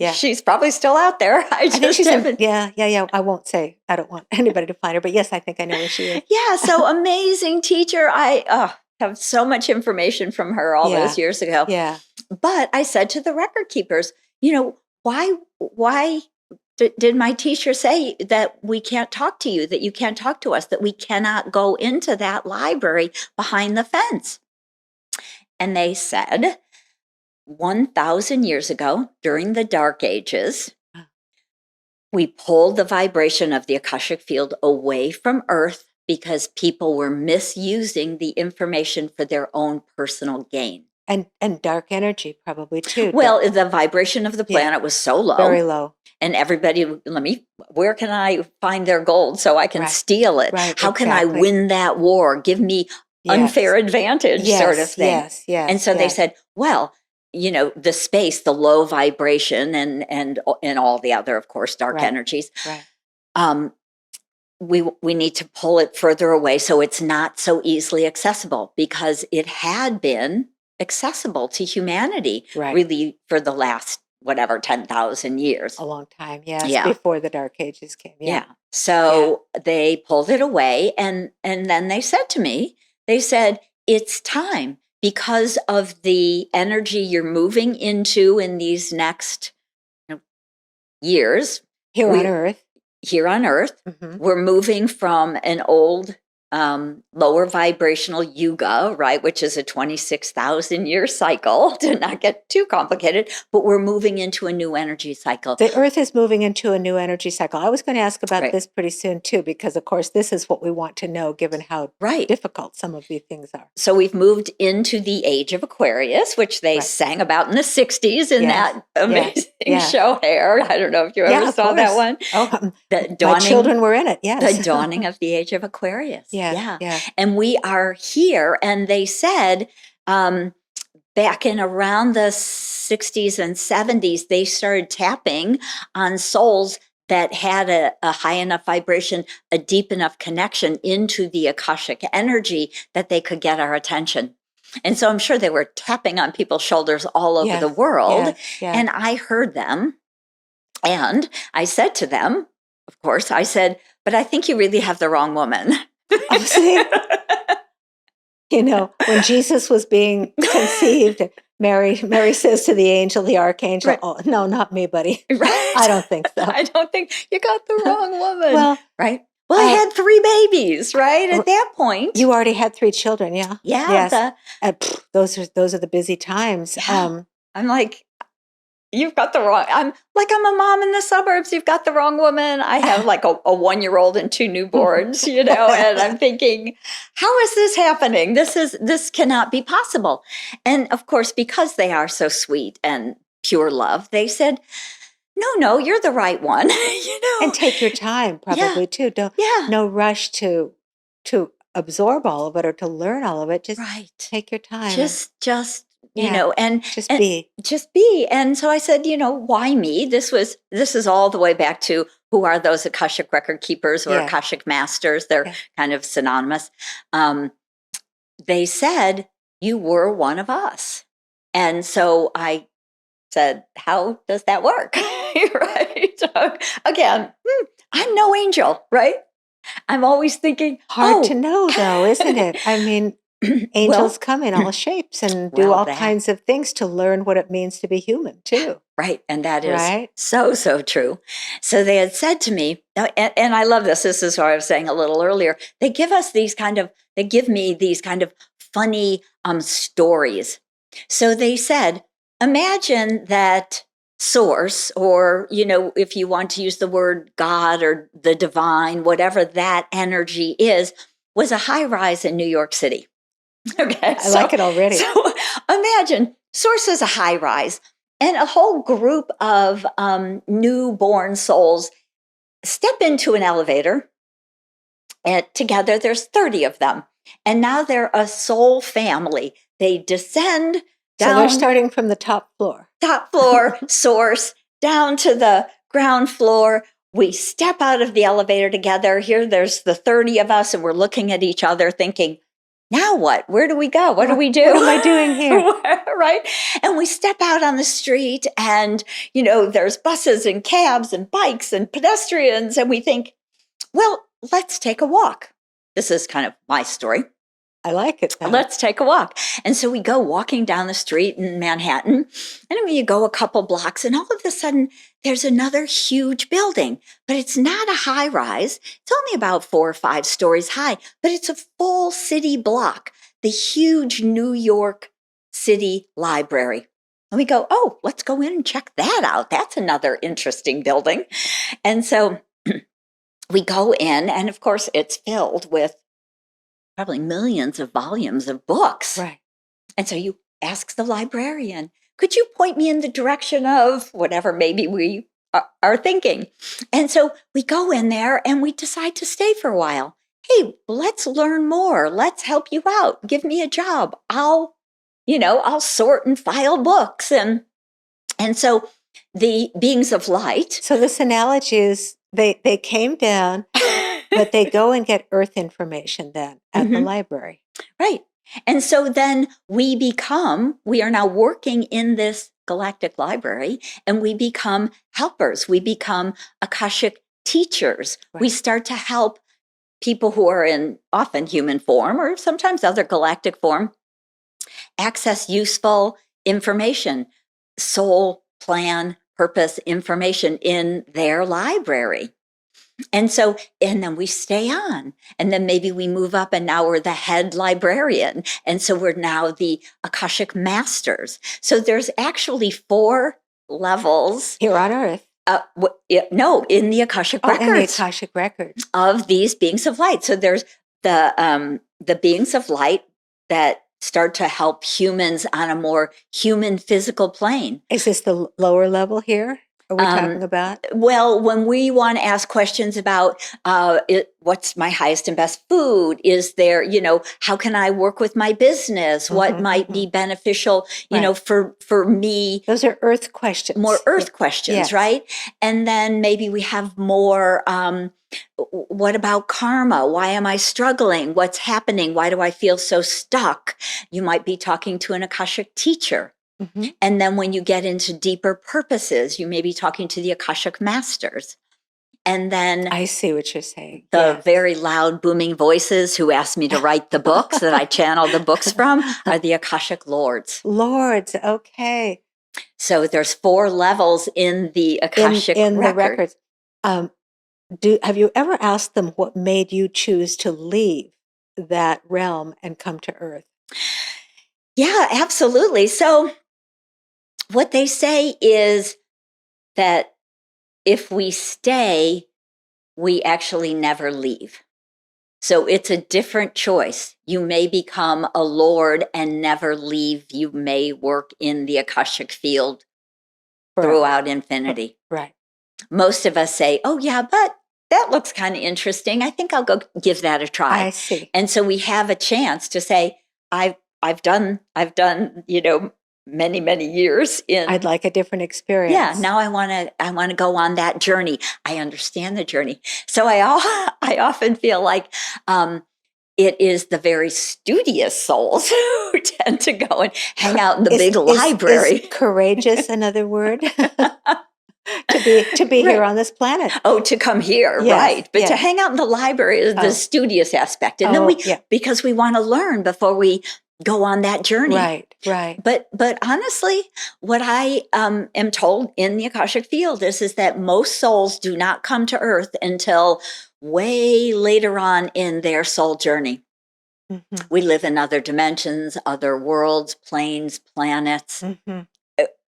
Speaker 2: Yeah.
Speaker 1: She's probably still out there. I
Speaker 2: think
Speaker 1: just
Speaker 2: she's
Speaker 1: haven't.
Speaker 2: yeah. I won't say. I don't want anybody to find her, but yes, I think I know where she is.
Speaker 1: Yeah, so amazing teacher. I have so much information from her all
Speaker 2: Yeah.
Speaker 1: those years ago.
Speaker 2: Yeah.
Speaker 1: But I said to the record keepers, why did my teacher say that we can't talk to you, that you can't talk to us, that we cannot go into that library behind the fence? And they said, 1,000 years ago, during the Dark Ages, we pulled the vibration of the Akashic field away from Earth because people were misusing the information for their own personal gain.
Speaker 2: And dark energy probably too.
Speaker 1: Well, the vibration of the planet was so low.
Speaker 2: Very low.
Speaker 1: And everybody, where can I find their gold so I can steal it?
Speaker 2: Right,
Speaker 1: How can I
Speaker 2: exactly.
Speaker 1: win that war? Give me unfair advantage sort of thing.
Speaker 2: Yes.
Speaker 1: And so they said, well, the space, the low vibration and all the other, of course, dark energies.
Speaker 2: Right.
Speaker 1: We need to pull it further away so it's not so easily accessible, because it had been accessible to humanity really for the last 10,000 years.
Speaker 2: A long time, yes.
Speaker 1: Yeah.
Speaker 2: Before the Dark Ages came. Yeah.
Speaker 1: So they pulled it away, and then they said to me, it's time, because of the energy you're moving into in these next years.
Speaker 2: Here on Earth.
Speaker 1: Mm-hmm. We're moving from an old lower vibrational yuga, right, which is a 26,000 year cycle, to not get too complicated, but we're moving into a new energy cycle.
Speaker 2: The Earth is moving into a new energy cycle. I was going to ask about this pretty soon too, because of course this is what we want to know, given how difficult some of these things are.
Speaker 1: So we've moved into the age of Aquarius, which they sang about in the 60s in that amazing show Hair. I don't know if you ever saw that one.
Speaker 2: Oh, my children were in it, yes.
Speaker 1: The dawning of the age of Aquarius.
Speaker 2: Yeah.
Speaker 1: And we are here. And they said back in around the 60s and 70s, they started tapping on souls that had a high enough vibration, a deep enough connection into the Akashic energy that they could get our attention. And so I'm sure they were tapping on people's shoulders all over the world. And I heard them. And I said to them, of course, but I think you really have the wrong woman.
Speaker 2: Oh, see? When Jesus was being conceived, Mary says to the angel, the archangel, oh, no, not me, buddy.
Speaker 1: Right.
Speaker 2: I don't think so.
Speaker 1: I don't think you got the wrong woman.
Speaker 2: Well,
Speaker 1: I had 3 babies, right? At that point.
Speaker 2: You already had 3 children, yeah?
Speaker 1: Yeah.
Speaker 2: Yes. Those are the busy times.
Speaker 1: Yeah. I'm like, you've got the wrong, I'm a mom in the suburbs. You've got the wrong woman. I have like a 1-year-old and 2 newborns, and I'm thinking, how is this happening? This cannot be possible. And of course, because they are so sweet and pure love, they said, no, you're the right one.
Speaker 2: And take your time, probably too. No rush to absorb all of it or to learn all of it. Just take your time.
Speaker 1: Just and
Speaker 2: just be.
Speaker 1: just be. And so I said, why me? This is all the way back to who are those Akashic record keepers or Akashic masters? They're kind of synonymous. They said, you were one of us. And so I said, how does that work? Right? Again, I'm no angel, right? I'm always thinking,
Speaker 2: hard to know though, isn't it? I mean, angels come in all shapes and do all kinds of things to learn what it means to be human too.
Speaker 1: Right. And that is so, so true. So they had said to me, and I love this. This is what I was saying a little earlier. They give me these kind of funny stories. So they said, imagine that source, or, if you want to use the word God or the divine, whatever that energy is, was a high rise in New York City. Okay.
Speaker 2: I like it already.
Speaker 1: So imagine source is a high rise and a whole group of newborn souls step into an elevator, and together there's 30 of them. And now they're a soul family. They descend down.
Speaker 2: So they're starting from the top floor.
Speaker 1: Top floor, source, down to the ground floor. We step out of the elevator together. Here, there's the 30 of us, and we're looking at each other thinking, now what? Where do we go? What do we do?
Speaker 2: What am I doing here?
Speaker 1: Right? And we step out on the street, and, there's buses and cabs and bikes and pedestrians. And we think, well, let's take a walk. This is kind of my story.
Speaker 2: I like it.
Speaker 1: Let's take a walk. And so we go walking down the street in Manhattan, and you go a couple blocks, and all of a sudden there's another huge building, but it's not a high rise. It's only about 4 or 5 stories high, but it's a full city block, the huge New York City Library. And we go, oh, let's go in and check that out. That's another interesting building. And so we go in, and of course it's filled with probably millions of volumes of books.
Speaker 2: Right.
Speaker 1: And so you ask the librarian, could you point me in the direction of whatever maybe we are thinking? And so we go in there and we decide to stay for a while. Hey, let's learn more. Let's help you out. Give me a job. I'll sort and file books. And so the beings of light.
Speaker 2: So this analogy is they came down, but they go and get earth information then at the library.
Speaker 1: Right. And so then we are now working in this galactic library, and we become helpers. We become Akashic teachers. Right. We start to help people who are in often human form or sometimes other galactic form access useful information, soul plan, purpose information in their library. And then we stay on, and then maybe we move up, and now we're the head librarian. And so we're now the Akashic Masters. So there's actually 4 levels.
Speaker 2: Here on Earth.
Speaker 1: No, in the Akashic Records.
Speaker 2: In the Akashic Records.
Speaker 1: Of these beings of light. So there's the beings of light that start to help humans on a more human physical plane.
Speaker 2: Is this the lower level here? Are we talking about?
Speaker 1: Well, when we want to ask questions about what's my highest and best food, is there, how can I work with my business? What might be beneficial, for me?
Speaker 2: Those are earth questions.
Speaker 1: More earth questions, right? And then maybe we have more, what about karma? Why am I struggling? What's happening? Why do I feel so stuck? You might be talking to an Akashic teacher. And then when you get into deeper purposes, you may be talking to the Akashic Masters. And then
Speaker 2: I see what you're saying.
Speaker 1: The very loud, booming voices who asked me to write the books that I channel the books from are the Akashic Lords.
Speaker 2: Lords, okay.
Speaker 1: So there's 4 levels in the Akashic
Speaker 2: in the
Speaker 1: records.
Speaker 2: Have you ever asked them what made you choose to leave that realm and come to Earth?
Speaker 1: Yeah, absolutely. So what they say is that if we stay, we actually never leave. So it's a different choice. You may become a lord and never leave. You may work in the Akashic field throughout infinity.
Speaker 2: Right.
Speaker 1: Most of us say, oh yeah, but that looks kind of interesting. I think I'll go give that a try.
Speaker 2: I see.
Speaker 1: And so we have a chance to say, I've done, many, many years in.
Speaker 2: I'd like a different experience.
Speaker 1: Yeah, now I want to go on that journey. I understand the journey. So I often feel like it is the very studious souls who tend to go and hang out in the big library.
Speaker 2: Is courageous another word? to be here
Speaker 1: Right.
Speaker 2: on this planet.
Speaker 1: Oh, to come here,
Speaker 2: Yes,
Speaker 1: right. But to
Speaker 2: yes.
Speaker 1: hang out in the library is the studious aspect. And then because we want to learn before we go on that journey.
Speaker 2: Right.
Speaker 1: But honestly, what I am told in the Akashic field is that most souls do not come to Earth until way later on in their soul journey.
Speaker 2: Mm-hmm.
Speaker 1: We live in other dimensions, other worlds, planes, planets.
Speaker 2: Mm-hmm.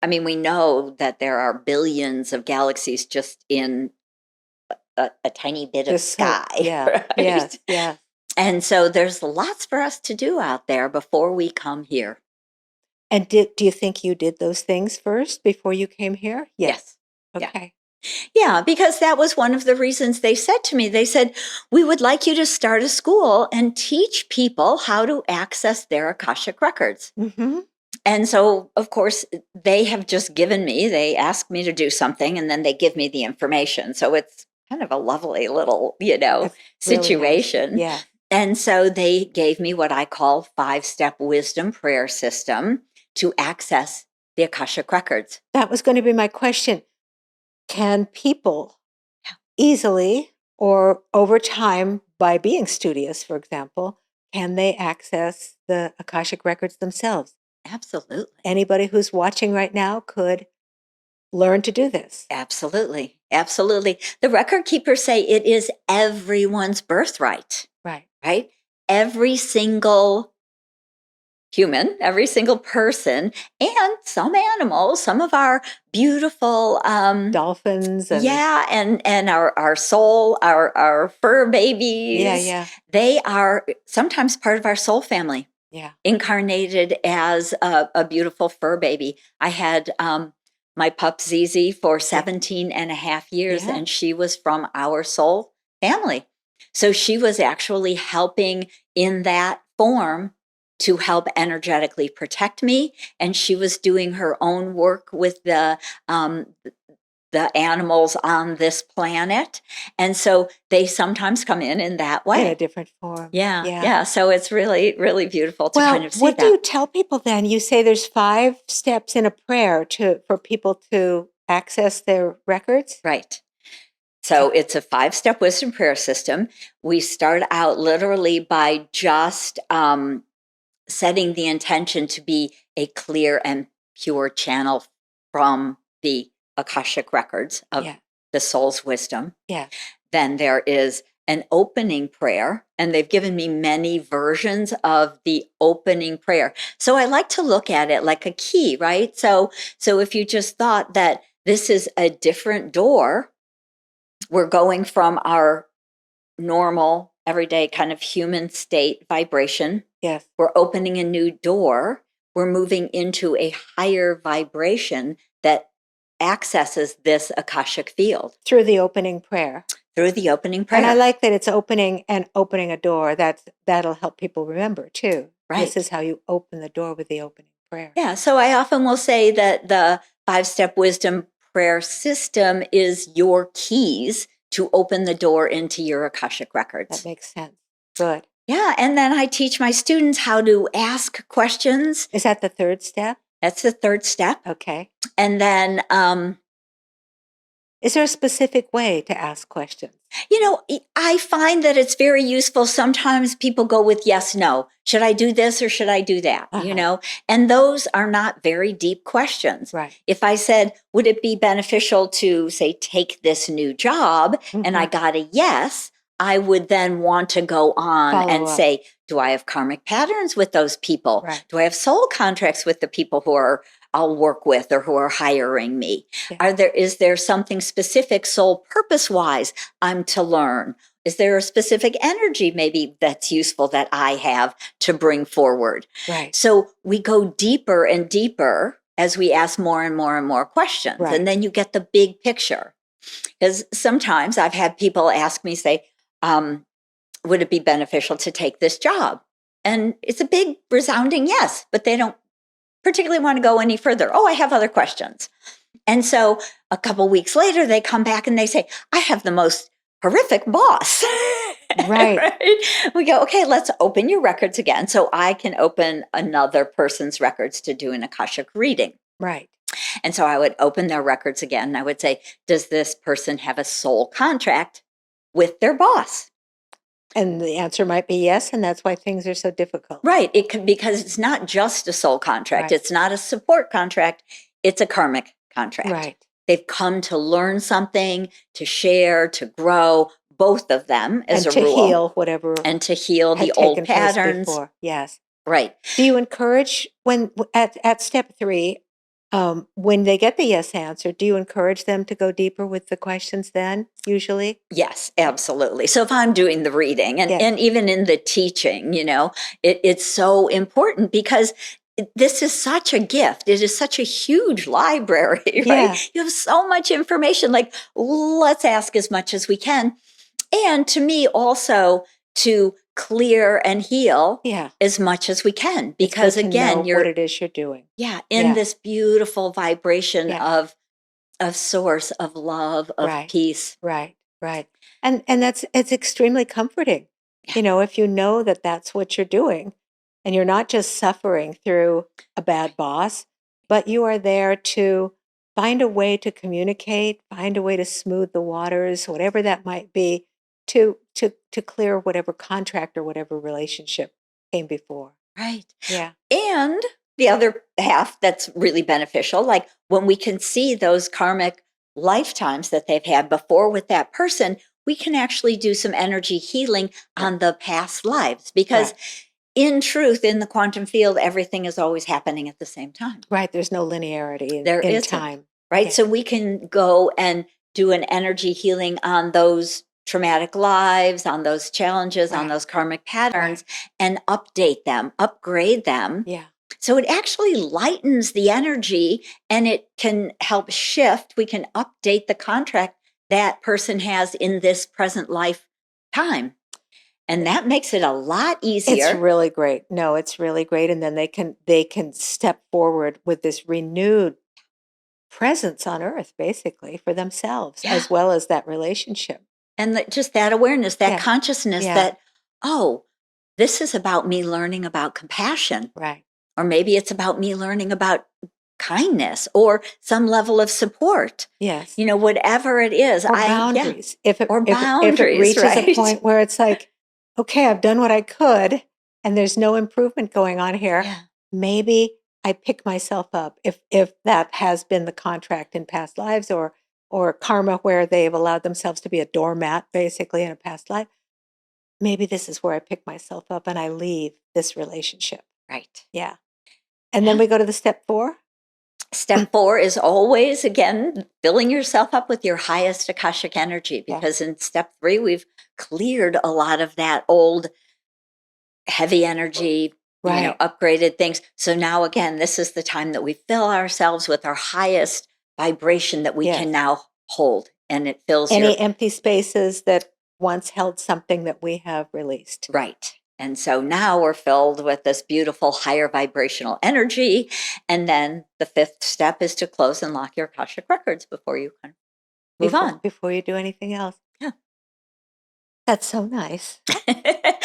Speaker 1: I mean, we know that there are billions of galaxies just in a tiny bit of sky. Right?
Speaker 2: Yeah.
Speaker 1: And so there's lots for us to do out there before we come here.
Speaker 2: And do you think you did those things first before you came here?
Speaker 1: Yes.
Speaker 2: Okay.
Speaker 1: Yeah, because that was one of the reasons they said to me, they said, we would like you to start a school and teach people how to access their Akashic records.
Speaker 2: Mm-hmm.
Speaker 1: And so, of course, they have just they asked me to do something and then they give me the information. So it's kind of a lovely little, situation.
Speaker 2: Really nice. Yeah.
Speaker 1: And so they gave me what I call 5-step wisdom prayer system to access the Akashic records.
Speaker 2: That was going to be my question. Can people easily or over time, by being studious, for example, can they access the Akashic records themselves?
Speaker 1: Absolutely.
Speaker 2: Anybody who's watching right now could learn to do this.
Speaker 1: Absolutely. The record keepers say it is everyone's birthright. Right? Every single human, every single person, and some animals, some of our beautiful
Speaker 2: dolphins. And
Speaker 1: and our soul, our fur babies.
Speaker 2: Yeah.
Speaker 1: They are sometimes part of our soul family.
Speaker 2: Yeah.
Speaker 1: Incarnated as a beautiful fur baby. I had my pup Zizi for 17 and a half years, and she was from our soul family. So she was actually helping in that form to help energetically protect me. And she was doing her own work with the animals on this planet. And so they sometimes come in that way.
Speaker 2: In a different form.
Speaker 1: Yeah. So it's really, really beautiful to kind of see
Speaker 2: what
Speaker 1: that.
Speaker 2: do you tell people then? You say there's 5 steps in a prayer for people to access their records?
Speaker 1: Right. So it's a 5-step wisdom prayer system. We start out literally by just setting the intention to be a clear and pure channel from the Akashic records of the soul's wisdom.
Speaker 2: Yeah.
Speaker 1: Then there is an opening prayer, and they've given me many versions of the opening prayer. So I like to look at it like a key, right? So if you just thought that this is a different door, we're going from our normal, everyday kind of human state vibration.
Speaker 2: Yes.
Speaker 1: We're opening a new door. We're moving into a higher vibration that accesses this Akashic field.
Speaker 2: Through the opening prayer.
Speaker 1: And
Speaker 2: I like that it's opening a door. That'll help people remember too.
Speaker 1: Right.
Speaker 2: This is how you open the door with the opening prayer.
Speaker 1: Yeah. So I often will say that the 5-step wisdom prayer system is your keys to open the door into your Akashic records.
Speaker 2: That makes sense. Good.
Speaker 1: Yeah. And then I teach my students how to ask questions.
Speaker 2: Is that the 3rd step?
Speaker 1: That's the 3rd step.
Speaker 2: Okay.
Speaker 1: And then
Speaker 2: is there a specific way to ask questions?
Speaker 1: I find that it's very useful. Sometimes people go with yes, no. Should I do this or should I do that? And those are not very deep questions.
Speaker 2: Right.
Speaker 1: If I said, would it be beneficial to, say, take this new job, and I got a yes, I would then want to go on say, do I have karmic patterns with those people?
Speaker 2: Right.
Speaker 1: Do I have soul contracts with the people who I'll work with or who are hiring me? Yeah. Is there something specific soul purpose-wise I'm to learn? Is there a specific energy maybe that's useful that I have to bring forward?
Speaker 2: Right.
Speaker 1: So we go deeper and deeper as we ask more and more and more questions. Right. And then you get the big picture. Because sometimes I've had people ask me, say, would it be beneficial to take this job? And it's a big resounding yes, but they don't particularly want to go any further. Oh, I have other questions. And so a couple weeks later, they come back and they say, I have the most horrific boss.
Speaker 2: Right.
Speaker 1: Right? We go, okay, let's open your records again. So I can open another person's records to do an Akashic reading.
Speaker 2: Right.
Speaker 1: And so I would open their records again. And I would say, does this person have a soul contract with their boss?
Speaker 2: And the answer might be yes, and that's why things are so difficult.
Speaker 1: Right. It could, because it's not just a soul contract.
Speaker 2: Right.
Speaker 1: It's not a support contract. It's a karmic contract.
Speaker 2: Right.
Speaker 1: They've come to learn something, to share, to grow, both of them as
Speaker 2: And
Speaker 1: a
Speaker 2: to
Speaker 1: rule.
Speaker 2: heal whatever
Speaker 1: And to heal
Speaker 2: had
Speaker 1: the old
Speaker 2: taken place
Speaker 1: patterns.
Speaker 2: before. Yes.
Speaker 1: Right.
Speaker 2: Do you encourage when at step 3, when they get the yes answer, do you encourage them to go deeper with the questions then, usually?
Speaker 1: Yes, absolutely. So if I'm doing the reading and,
Speaker 2: Yes.
Speaker 1: and even in the teaching, it's so important because this is such a gift. It is such a huge library, right?
Speaker 2: Yeah.
Speaker 1: You have so much information. Like, let's ask as much as we can. And to me, also to clear and heal
Speaker 2: Yeah.
Speaker 1: as much as we can.
Speaker 2: It's
Speaker 1: Because
Speaker 2: good to
Speaker 1: again,
Speaker 2: know
Speaker 1: you're
Speaker 2: what it is you're doing.
Speaker 1: in this beautiful vibration
Speaker 2: Yeah.
Speaker 1: of source, of love, of
Speaker 2: Right.
Speaker 1: peace.
Speaker 2: Right. Right. And it's extremely comforting.
Speaker 1: Yeah.
Speaker 2: If you know that that's what you're doing and you're not just suffering through a bad boss, but you are there to find a way to communicate, find a way to smooth the waters, whatever that might be, to clear whatever contract or whatever relationship came before.
Speaker 1: Right.
Speaker 2: Yeah.
Speaker 1: And the other half that's really beneficial, like when we can see those karmic lifetimes that they've had before with that person, we can actually do some energy healing on the past lives. Because in truth, in the quantum field, everything is always happening at the same time.
Speaker 2: Right. There's no linearity
Speaker 1: There
Speaker 2: in
Speaker 1: isn't,
Speaker 2: time.
Speaker 1: right?
Speaker 2: Yeah.
Speaker 1: So we can go and do an energy healing on those traumatic lives, on those challenges, on
Speaker 2: Right.
Speaker 1: those karmic patterns, and update them, upgrade them.
Speaker 2: Yeah.
Speaker 1: So it actually lightens the energy and it can help shift. We can update the contract that person has in this present lifetime. And that makes it a lot easier.
Speaker 2: It's really great. No, it's really great. And then they can step forward with this renewed presence on earth, basically, for themselves,
Speaker 1: Yeah.
Speaker 2: as well as that relationship.
Speaker 1: And just that awareness, that
Speaker 2: Yeah.
Speaker 1: consciousness
Speaker 2: Yeah.
Speaker 1: that, oh, this is about me learning about compassion.
Speaker 2: Right.
Speaker 1: Or maybe it's about me learning about kindness or some level of support.
Speaker 2: Yes.
Speaker 1: Whatever it is.
Speaker 2: Or boundaries. If it
Speaker 1: boundaries,
Speaker 2: reaches
Speaker 1: right?
Speaker 2: a point where it's like, okay, I've done what I could and there's no improvement going on here,
Speaker 1: Yeah.
Speaker 2: maybe I pick myself up if that has been the contract in past lives or karma where they've allowed themselves to be a doormat basically in a past life. Maybe this is where I pick myself up and I leave this relationship.
Speaker 1: Right.
Speaker 2: Yeah. And then we go to the step 4.
Speaker 1: Step 4 is always, again, filling yourself up with your highest Akashic energy,
Speaker 2: Yeah.
Speaker 1: because in step 3, we've cleared a lot of that old heavy energy,
Speaker 2: Right.
Speaker 1: upgraded things. So now, again, this is the time that we fill ourselves with our highest vibration that we
Speaker 2: Yes.
Speaker 1: can now hold. And it fills
Speaker 2: Any
Speaker 1: your...
Speaker 2: empty spaces that once held something that we have released.
Speaker 1: Right. And so now we're filled with this beautiful higher vibrational energy. And then the 5th step is to close and lock your Akashic records before you can move on.
Speaker 2: Before you do anything else.
Speaker 1: Yeah.
Speaker 2: That's so nice. With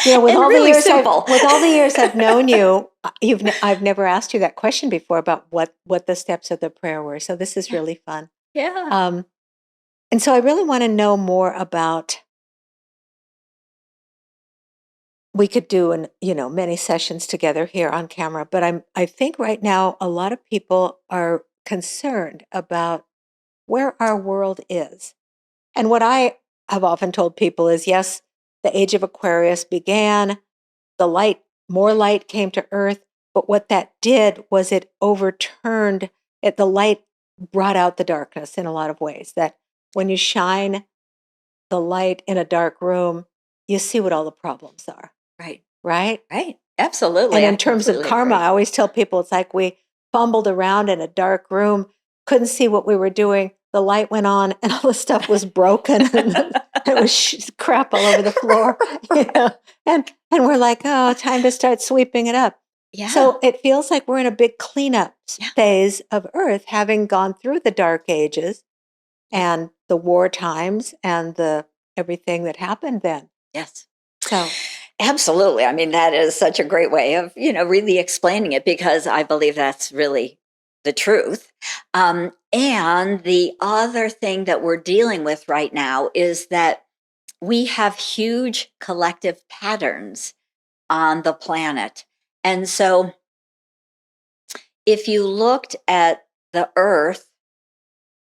Speaker 1: And
Speaker 2: all
Speaker 1: really
Speaker 2: the years
Speaker 1: simple.
Speaker 2: with all the years I've known you, I've never asked you that question before about what the steps of the prayer were. So this is really fun.
Speaker 1: Yeah.
Speaker 2: And so I really want to know more about. We could do many sessions together here on camera, but I think right now a lot of people are concerned about where our world is. And what I have often told people is, yes, the age of Aquarius began, more light came to earth, but what that did was it overturned it. The light brought out the darkness in a lot of ways, that when you shine the light in a dark room, you see what all the problems are.
Speaker 1: Right.
Speaker 2: Right?
Speaker 1: Right. Absolutely.
Speaker 2: And
Speaker 1: I
Speaker 2: in terms of
Speaker 1: completely
Speaker 2: karma,
Speaker 1: agree.
Speaker 2: I always tell people it's like we fumbled around in a dark room, couldn't see what we were doing. The light went on and all the stuff was broken. it was crap all over the floor, and we're like, oh, time to start sweeping it up.
Speaker 1: Yeah.
Speaker 2: So it feels like we're in a big cleanup
Speaker 1: Yeah.
Speaker 2: phase of Earth, having gone through the dark ages and the war times and the everything that happened then.
Speaker 1: Yes.
Speaker 2: So
Speaker 1: Absolutely. I mean, that is such a great way of, really explaining it, because I believe that's really the truth. And the other thing that we're dealing with right now is that we have huge collective patterns on the planet. And so if you looked at the Earth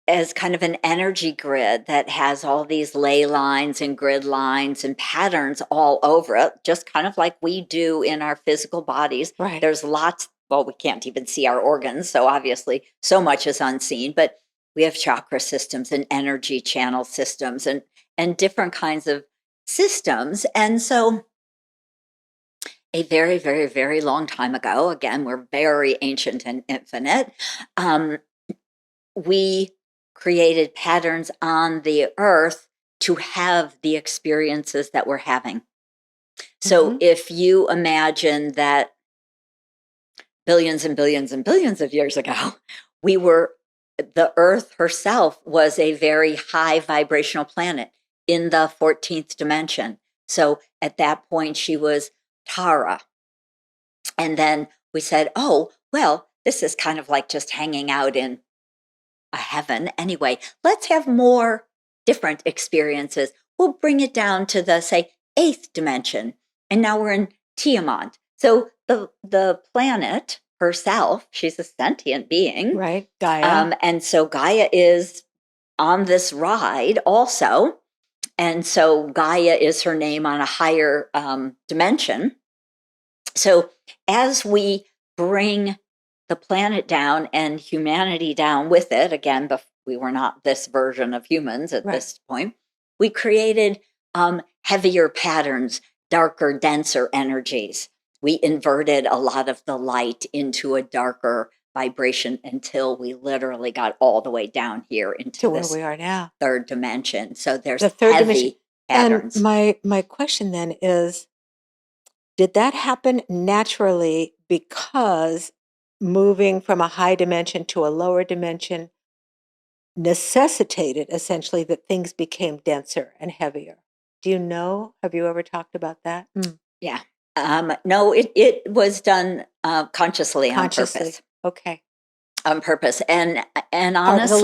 Speaker 1: as kind of an energy grid that has all these ley lines and grid lines and patterns all over it, just kind of like we do in our physical bodies.
Speaker 2: right.
Speaker 1: There's lots, well, we can't even see our organs, so obviously so much is unseen, but we have chakra systems and energy channel systems and different kinds of systems. And so a very, very, very long time ago, again, we're very ancient and infinite, we created patterns on the earth to have the experiences that we're having. So if you imagine that billions and billions and billions of years ago, the earth herself was a very high vibrational planet in the 14th dimension. So at that point, she was Tara. And then we said, oh, well, this is kind of like just hanging out in a heaven. Anyway, let's have more different experiences. We'll bring it down to the, say, 8th dimension. And now we're in Tiamat. So the planet herself, she's a sentient being.
Speaker 2: Right, Gaia.
Speaker 1: And so Gaia is on this ride also. And so Gaia is her name on a higher dimension. So as we bring the planet down and humanity down with it, again, we were not this version of humans at
Speaker 2: Right.
Speaker 1: this point, we created heavier patterns, darker, denser energies. We inverted a lot of the light into a darker vibration until we literally got all the way down here into
Speaker 2: to where
Speaker 1: this
Speaker 2: we are now.
Speaker 1: third dimension. So there's
Speaker 2: The third
Speaker 1: heavy
Speaker 2: dimension.
Speaker 1: patterns.
Speaker 2: And my question then is, did that happen naturally because moving from a high dimension to a lower dimension necessitated essentially that things became denser and heavier? Do you know? Have you ever talked about that?
Speaker 1: Yeah. No, it was done consciously
Speaker 2: Consciously.
Speaker 1: on purpose.
Speaker 2: Okay.
Speaker 1: On purpose. And
Speaker 2: Part of
Speaker 1: honestly,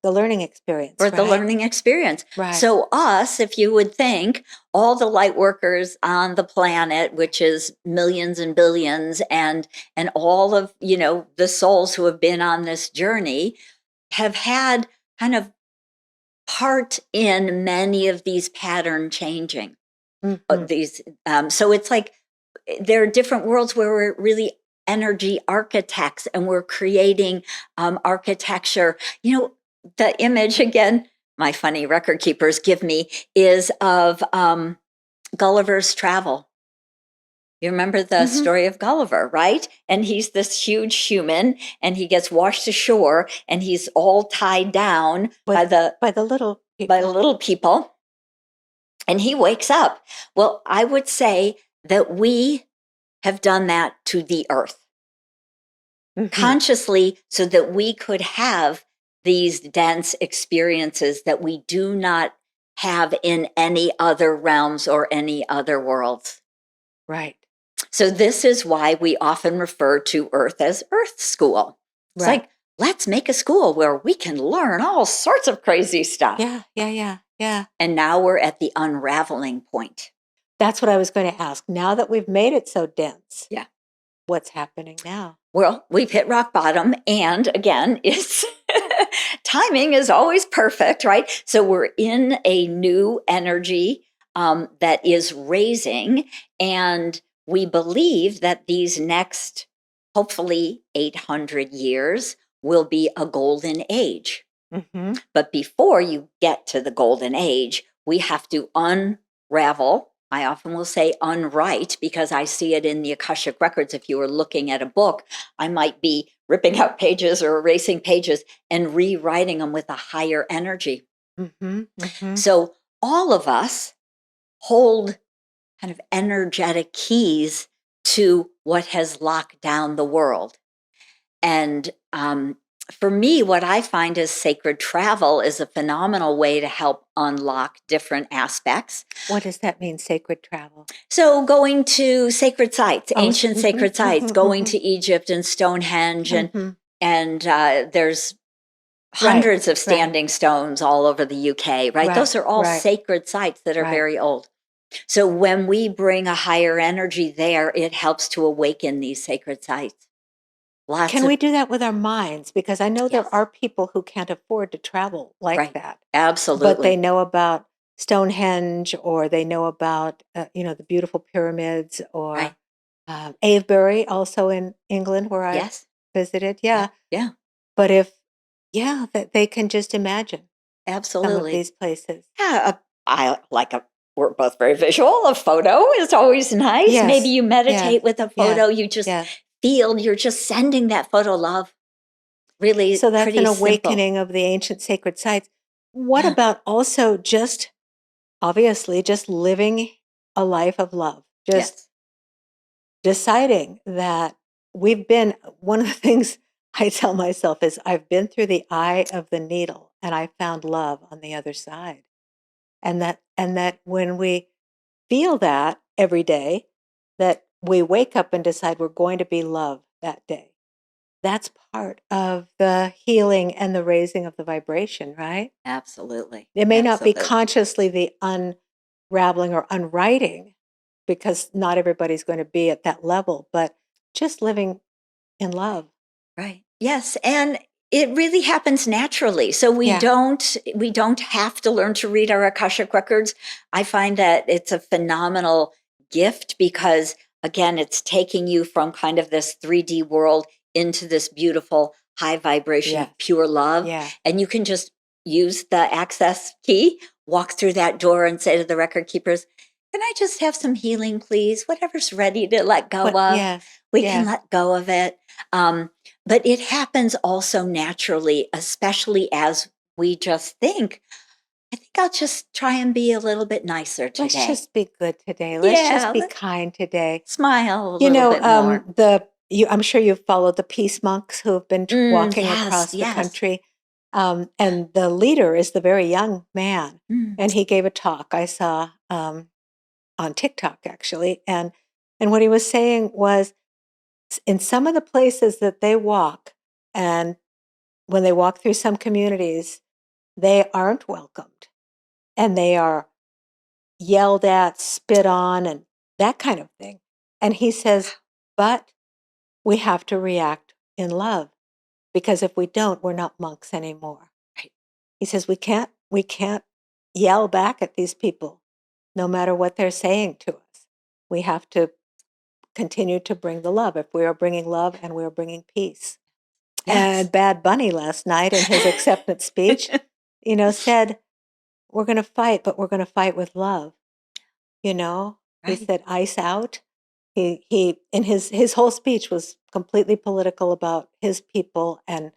Speaker 2: the learning experience,
Speaker 1: for the
Speaker 2: right?
Speaker 1: learning experience.
Speaker 2: Right.
Speaker 1: So us, if you would think, all the light workers on the planet, which is millions and billions, and all of, the souls who have been on this journey have had kind of part in many of these pattern changing. So it's like there are different worlds where we're really energy architects and we're creating architecture. The image, again, my funny record keepers give me, is of Gulliver's Travel. You remember the story of Gulliver, right? And he's this huge human and he gets washed ashore and he's all tied down by the
Speaker 2: little people.
Speaker 1: by the little people. And he wakes up. Well, I would say that we have done that to the earth consciously so that we could have these dense experiences that we do not have in any other realms or any other worlds.
Speaker 2: Right.
Speaker 1: So this is why we often refer to Earth as Earth School. It's like, let's make a school where we can learn all sorts of crazy stuff.
Speaker 2: Yeah.
Speaker 1: And now we're at the unraveling point.
Speaker 2: That's what I was going to ask. Now that we've made it so dense,
Speaker 1: Yeah.
Speaker 2: What's happening now?
Speaker 1: Well, we've hit rock bottom. And again, it's timing is always perfect, right? So we're in a new energy that is raising. And we believe that these next, hopefully 800 years, will be a golden age. But before you get to the golden age, we have to unravel. I often will say unwrite because I see it in the Akashic Records. If you were looking at a book, I might be ripping out pages or erasing pages and rewriting them with a higher energy. So all of us hold kind of energetic keys to what has locked down the world. And for me, what I find is sacred travel is a phenomenal way to help unlock different aspects.
Speaker 2: What does that mean, sacred travel?
Speaker 1: So, going to sacred sites,
Speaker 2: Oh,
Speaker 1: ancient sacred sites, going to Egypt and Stonehenge, and there's hundreds of standing stones all over the UK, right? Those are all sacred sites that are very old. So when we bring a higher energy there, it helps to awaken these sacred sites.
Speaker 2: Can we do that with our minds? Because I know there
Speaker 1: Yes.
Speaker 2: are people who can't afford to travel like
Speaker 1: Right.
Speaker 2: that.
Speaker 1: Absolutely.
Speaker 2: But they know about Stonehenge, or they know about, the beautiful pyramids, or
Speaker 1: Right.
Speaker 2: Avebury, also in England, where I
Speaker 1: Yes.
Speaker 2: visited. Yeah.
Speaker 1: Yeah.
Speaker 2: But that they can just imagine some of
Speaker 1: Absolutely.
Speaker 2: these places.
Speaker 1: Yeah. We're both very visual. A photo is always nice.
Speaker 2: Yes.
Speaker 1: Maybe you
Speaker 2: Yes.
Speaker 1: meditate with a photo.
Speaker 2: Yes.
Speaker 1: You just
Speaker 2: Yes.
Speaker 1: feel you're just sending that photo love. Really
Speaker 2: So that's
Speaker 1: pretty
Speaker 2: an
Speaker 1: simple.
Speaker 2: awakening of the ancient sacred sites. What
Speaker 1: Yeah.
Speaker 2: about also just, obviously, just living a life of love? Just
Speaker 1: Yes.
Speaker 2: deciding that one of the things I tell myself is I've been through the eye of the needle and I found love on the other side. And that when we feel that every day, that we wake up and decide we're going to be love that day. That's part of the healing and the raising of the vibration, right?
Speaker 1: Absolutely.
Speaker 2: It may not be
Speaker 1: Absolutely.
Speaker 2: consciously the unraveling or unwriting, because not everybody's going to be at that level, but just living in love.
Speaker 1: Right. Yes, and it really happens naturally. So we
Speaker 2: Yeah.
Speaker 1: don't have to learn to read our Akashic records. I find that it's a phenomenal gift because again, it's taking you from kind of this 3D world into this beautiful high vibration
Speaker 2: Yes.
Speaker 1: of pure love.
Speaker 2: Yeah.
Speaker 1: And you can just use the access key, walk through that door and say to the record keepers, "Can I just have some healing, please? Whatever's ready to let go of,
Speaker 2: Yes.
Speaker 1: we can
Speaker 2: Yes.
Speaker 1: let go of it." But it happens also naturally, especially as we just think, I think I'll just try and be a little bit nicer
Speaker 2: Let's
Speaker 1: today.
Speaker 2: just be good today. Let's just be kind today.
Speaker 1: Smile a little bit more.
Speaker 2: I'm sure you've followed the peace monks who have been walking
Speaker 1: Yes,
Speaker 2: across the
Speaker 1: yes.
Speaker 2: country. And the leader is the very young man.
Speaker 1: Mm,
Speaker 2: And he gave a talk I saw on TikTok, actually. And what he was saying was, in some of the places that they walk, and when they walk through some communities, they aren't welcomed, and they are yelled at, spit on, and that kind of thing. And he says, but we have to react in love, because if we don't, we're not monks anymore.
Speaker 1: Right.
Speaker 2: He says we can't yell back at these people, no matter what they're saying to us. We have to continue to bring the love. If we are bringing love and we are bringing peace.
Speaker 1: Yes.
Speaker 2: And Bad Bunny last night in his acceptance speech, said, we're going to fight, but we're going to fight with love. He
Speaker 1: Right.
Speaker 2: said, ice out. He in his whole speech was completely political about his people and,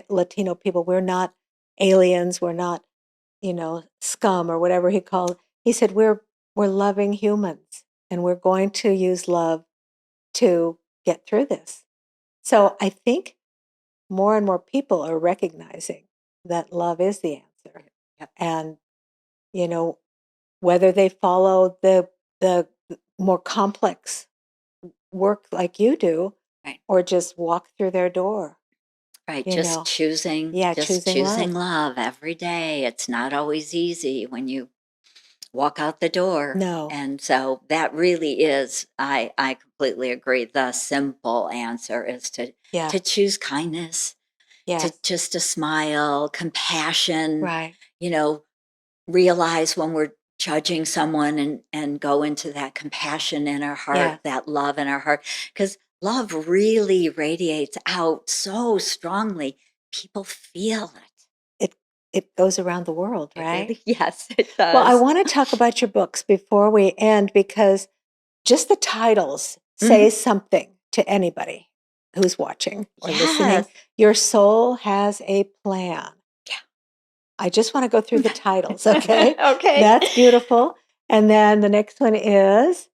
Speaker 2: Latino people. We're not aliens. We're not, scum or whatever he called. He said, we're loving humans, and we're going to use love to get through this. So I think more and more people are recognizing that love is the answer.
Speaker 1: Yep.
Speaker 2: And, whether they follow the more complex work like you do,
Speaker 1: Right.
Speaker 2: or just walk through their door.
Speaker 1: Right. Just choosing
Speaker 2: choosing
Speaker 1: love every day. It's not always easy when you walk out the door.
Speaker 2: No.
Speaker 1: And so that really is, I completely agree. The simple answer is to choose kindness, to just a smile, compassion,
Speaker 2: Right.
Speaker 1: Realize when we're judging someone and go into that compassion in our heart, that love in our heart, because love really radiates out so strongly. People feel it.
Speaker 2: It goes around the world, right?
Speaker 1: Yes, it does.
Speaker 2: Well, I want to talk about your books before we end, because just the titles say something to anybody who's watching or listening.
Speaker 1: Yes.
Speaker 2: Your soul has a plan.
Speaker 1: Yeah.
Speaker 2: I just want to go through the titles, okay?
Speaker 1: Okay.
Speaker 2: That's beautiful. And then the next one is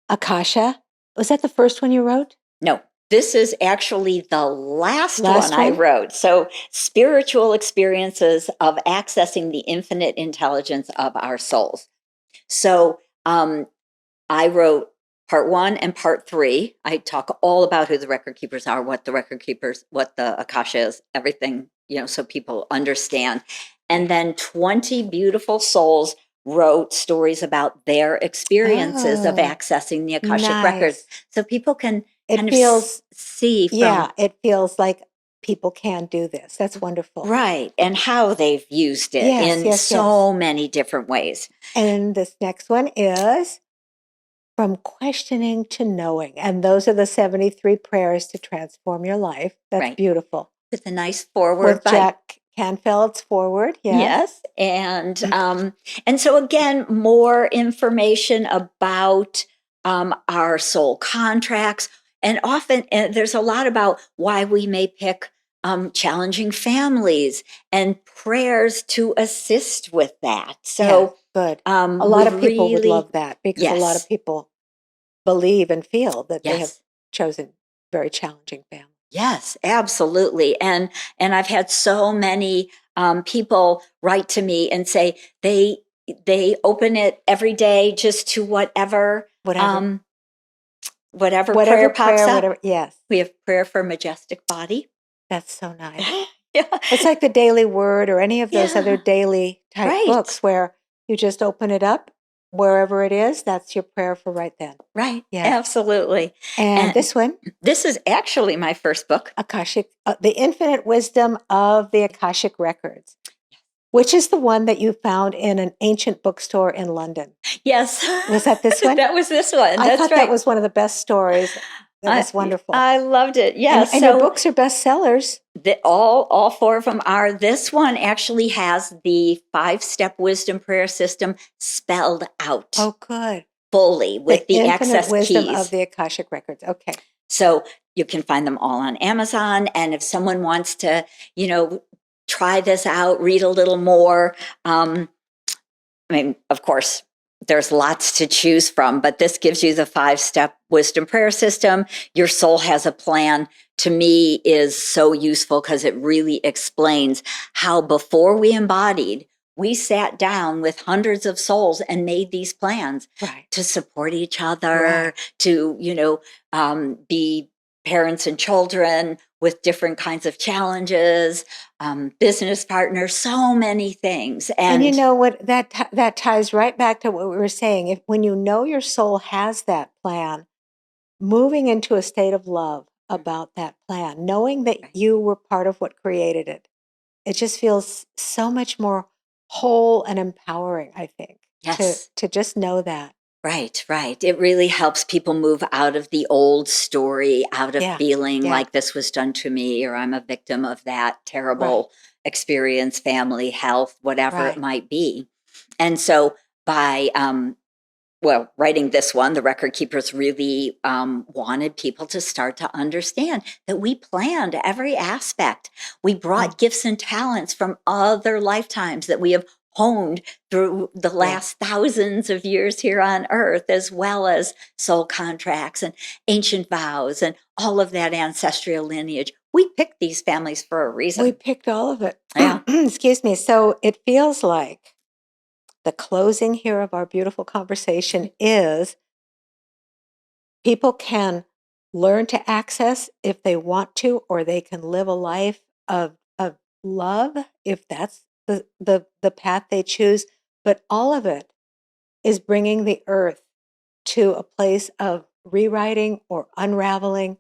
Speaker 2: Akasha. Was that the first one you wrote?
Speaker 1: No, this is actually the last
Speaker 2: Last
Speaker 1: one I
Speaker 2: one?
Speaker 1: wrote. So, spiritual experiences of accessing the infinite intelligence of our souls. So, I wrote part 1 and part 3. I talk all about who the record keepers are, what the Akasha is, everything, so people understand. And then 20 beautiful souls wrote stories about their experiences of
Speaker 2: Oh,
Speaker 1: accessing the Akashic records.
Speaker 2: nice.
Speaker 1: So people can
Speaker 2: It
Speaker 1: kind of
Speaker 2: feels,
Speaker 1: see from
Speaker 2: yeah, it feels like people can do this. That's wonderful.
Speaker 1: right and how they've used it
Speaker 2: Yes,
Speaker 1: in
Speaker 2: yes, yes.
Speaker 1: so many different ways.
Speaker 2: And this next one is From Questioning to Knowing. And those are the 73 prayers to transform your life. That's
Speaker 1: Right.
Speaker 2: beautiful.
Speaker 1: With a nice forward
Speaker 2: With
Speaker 1: by
Speaker 2: Jack Canfield's forward. Yes.
Speaker 1: Yes, and so again, more information about our soul contracts, and often there's a lot about why we may pick challenging families and prayers to assist with that. So,
Speaker 2: good. A
Speaker 1: we
Speaker 2: lot of people would
Speaker 1: really,
Speaker 2: love that because a lot of
Speaker 1: yes,
Speaker 2: people believe and feel that they have
Speaker 1: yes.
Speaker 2: chosen very challenging families.
Speaker 1: Yes, absolutely. And I've had so many people write to me and say they open it every day just to whatever
Speaker 2: Whatever.
Speaker 1: whatever
Speaker 2: Whatever
Speaker 1: prayer pops
Speaker 2: prayer,
Speaker 1: up.
Speaker 2: whatever. Yes.
Speaker 1: We have prayer for majestic body.
Speaker 2: That's so nice.
Speaker 1: Yeah.
Speaker 2: It's like the Daily Word or any of those other
Speaker 1: Yeah.
Speaker 2: daily type
Speaker 1: Right.
Speaker 2: books where you just open it up, wherever it is, that's your prayer for right then.
Speaker 1: Right.
Speaker 2: Yeah.
Speaker 1: Absolutely.
Speaker 2: And this one,
Speaker 1: This is actually my first book.
Speaker 2: Akashic, The Infinite Wisdom of the Akashic Records, which is the one that you found in an ancient bookstore in London.
Speaker 1: Yes.
Speaker 2: Was that this one?
Speaker 1: That was this one.
Speaker 2: I
Speaker 1: That's
Speaker 2: thought
Speaker 1: right.
Speaker 2: that was one of the best stories. That was wonderful.
Speaker 1: I loved it. Yes.
Speaker 2: And your books are bestsellers.
Speaker 1: All 4 of them are. This one actually has the 5-step wisdom prayer system spelled out.
Speaker 2: Oh, good.
Speaker 1: Fully with the
Speaker 2: Infinite
Speaker 1: access
Speaker 2: Wisdom
Speaker 1: keys
Speaker 2: of the Akashic Records. Okay.
Speaker 1: So you can find them all on Amazon. And if someone wants to, try this out, read a little more, I mean, of course, there's lots to choose from, but this gives you the 5-step wisdom prayer system. Your soul has a plan, to me, is so useful because it really explains how before we embodied, we sat down with hundreds of souls and made these plans to support each other, to, be parents and children with different kinds of challenges, business partners, so many things.
Speaker 2: And you know what, that ties right back to what we were saying. When you know your soul has that plan, moving into a state of love about that plan, knowing that you were part of what created it, it just feels so much more whole and empowering, I think, to just know that.
Speaker 1: Right. It really helps people move out of the old story, out of feeling like this was done to me, or I'm a victim of that terrible experience, family, health, whatever it might be. And so by writing this one, the record keepers really wanted people to start to understand that we planned every aspect. We brought gifts and talents from other lifetimes that we have honed through the last thousands of years here on earth, as well as soul contracts and ancient vows and all of that ancestral lineage. We picked these families for a reason.
Speaker 2: We picked all of it.
Speaker 1: Yeah.
Speaker 2: Excuse me. So it feels like the closing here of our beautiful conversation is people can learn to access if they want to, or they can live a life of love if that's the path they choose. But all of it is bringing the earth to a place of rewriting or unraveling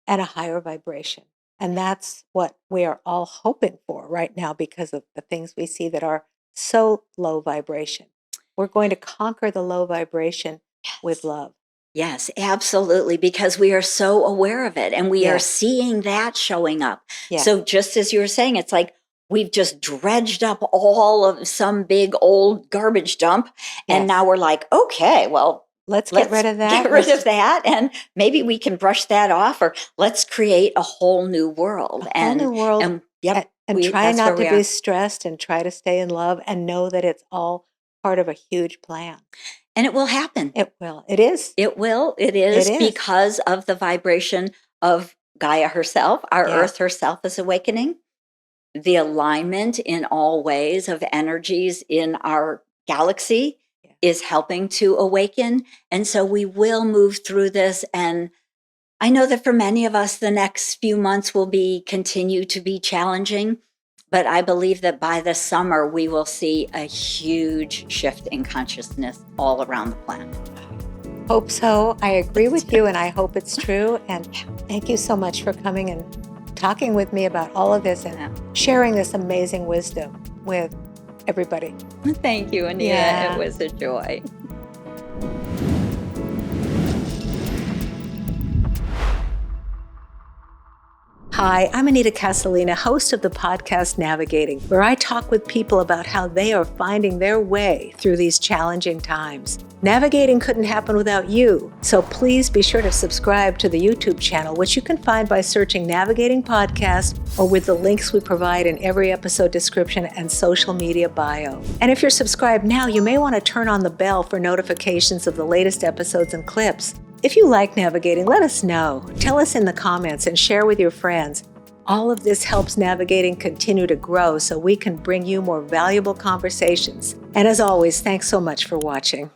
Speaker 2: at a higher vibration. And that's what we are all hoping for right now because of the things we see that are so low vibration. We're going to conquer the low vibration with love.
Speaker 1: Yes, absolutely, because we are so aware of it and we are seeing that showing up. So just as you were saying, it's like we've just dredged up all of some big old garbage dump. And now we're like, okay, well,
Speaker 2: let's get rid of that.
Speaker 1: Get rid of that. And maybe we can brush that off, or let's create a whole new world.
Speaker 2: A whole new world
Speaker 1: Yep.
Speaker 2: And try
Speaker 1: That's
Speaker 2: not
Speaker 1: where
Speaker 2: to
Speaker 1: we
Speaker 2: be
Speaker 1: are.
Speaker 2: stressed and try to stay in love and know that it's all part of a huge plan.
Speaker 1: And it will happen.
Speaker 2: It will. It is.
Speaker 1: It will. It
Speaker 2: It
Speaker 1: is
Speaker 2: is.
Speaker 1: because of the vibration of Gaia herself. Our
Speaker 2: Yeah.
Speaker 1: Earth herself is awakening. The alignment in all ways of energies in our galaxy
Speaker 2: Yeah.
Speaker 1: is helping to awaken. And so we will move through this. And I know that for many of us, the next few months will continue to be challenging. But I believe that by the summer, we will see a huge shift in consciousness all around the planet.
Speaker 2: Hope so. I agree with you, and I hope it's true. And thank you so much for coming and talking with me about all of this and sharing this amazing wisdom with everybody.
Speaker 1: Thank you, Anita.
Speaker 2: Yeah.
Speaker 1: It was a joy.
Speaker 2: Hi, I'm Anita Casalina, host of the podcast Navigating, where I talk with people about how they are finding their way through these challenging times. Navigating couldn't happen without you, so please be sure to subscribe to the YouTube channel, which you can find by searching Navigating Podcast or with the links we provide in every episode description and social media bio. And if you're subscribed now, you may want to turn on the bell for notifications of the latest episodes and clips. If you like Navigating, let us know. Tell us in the comments and share with your friends. All of this helps Navigating continue to grow so we can bring you more valuable conversations. And as always, thanks so much for watching.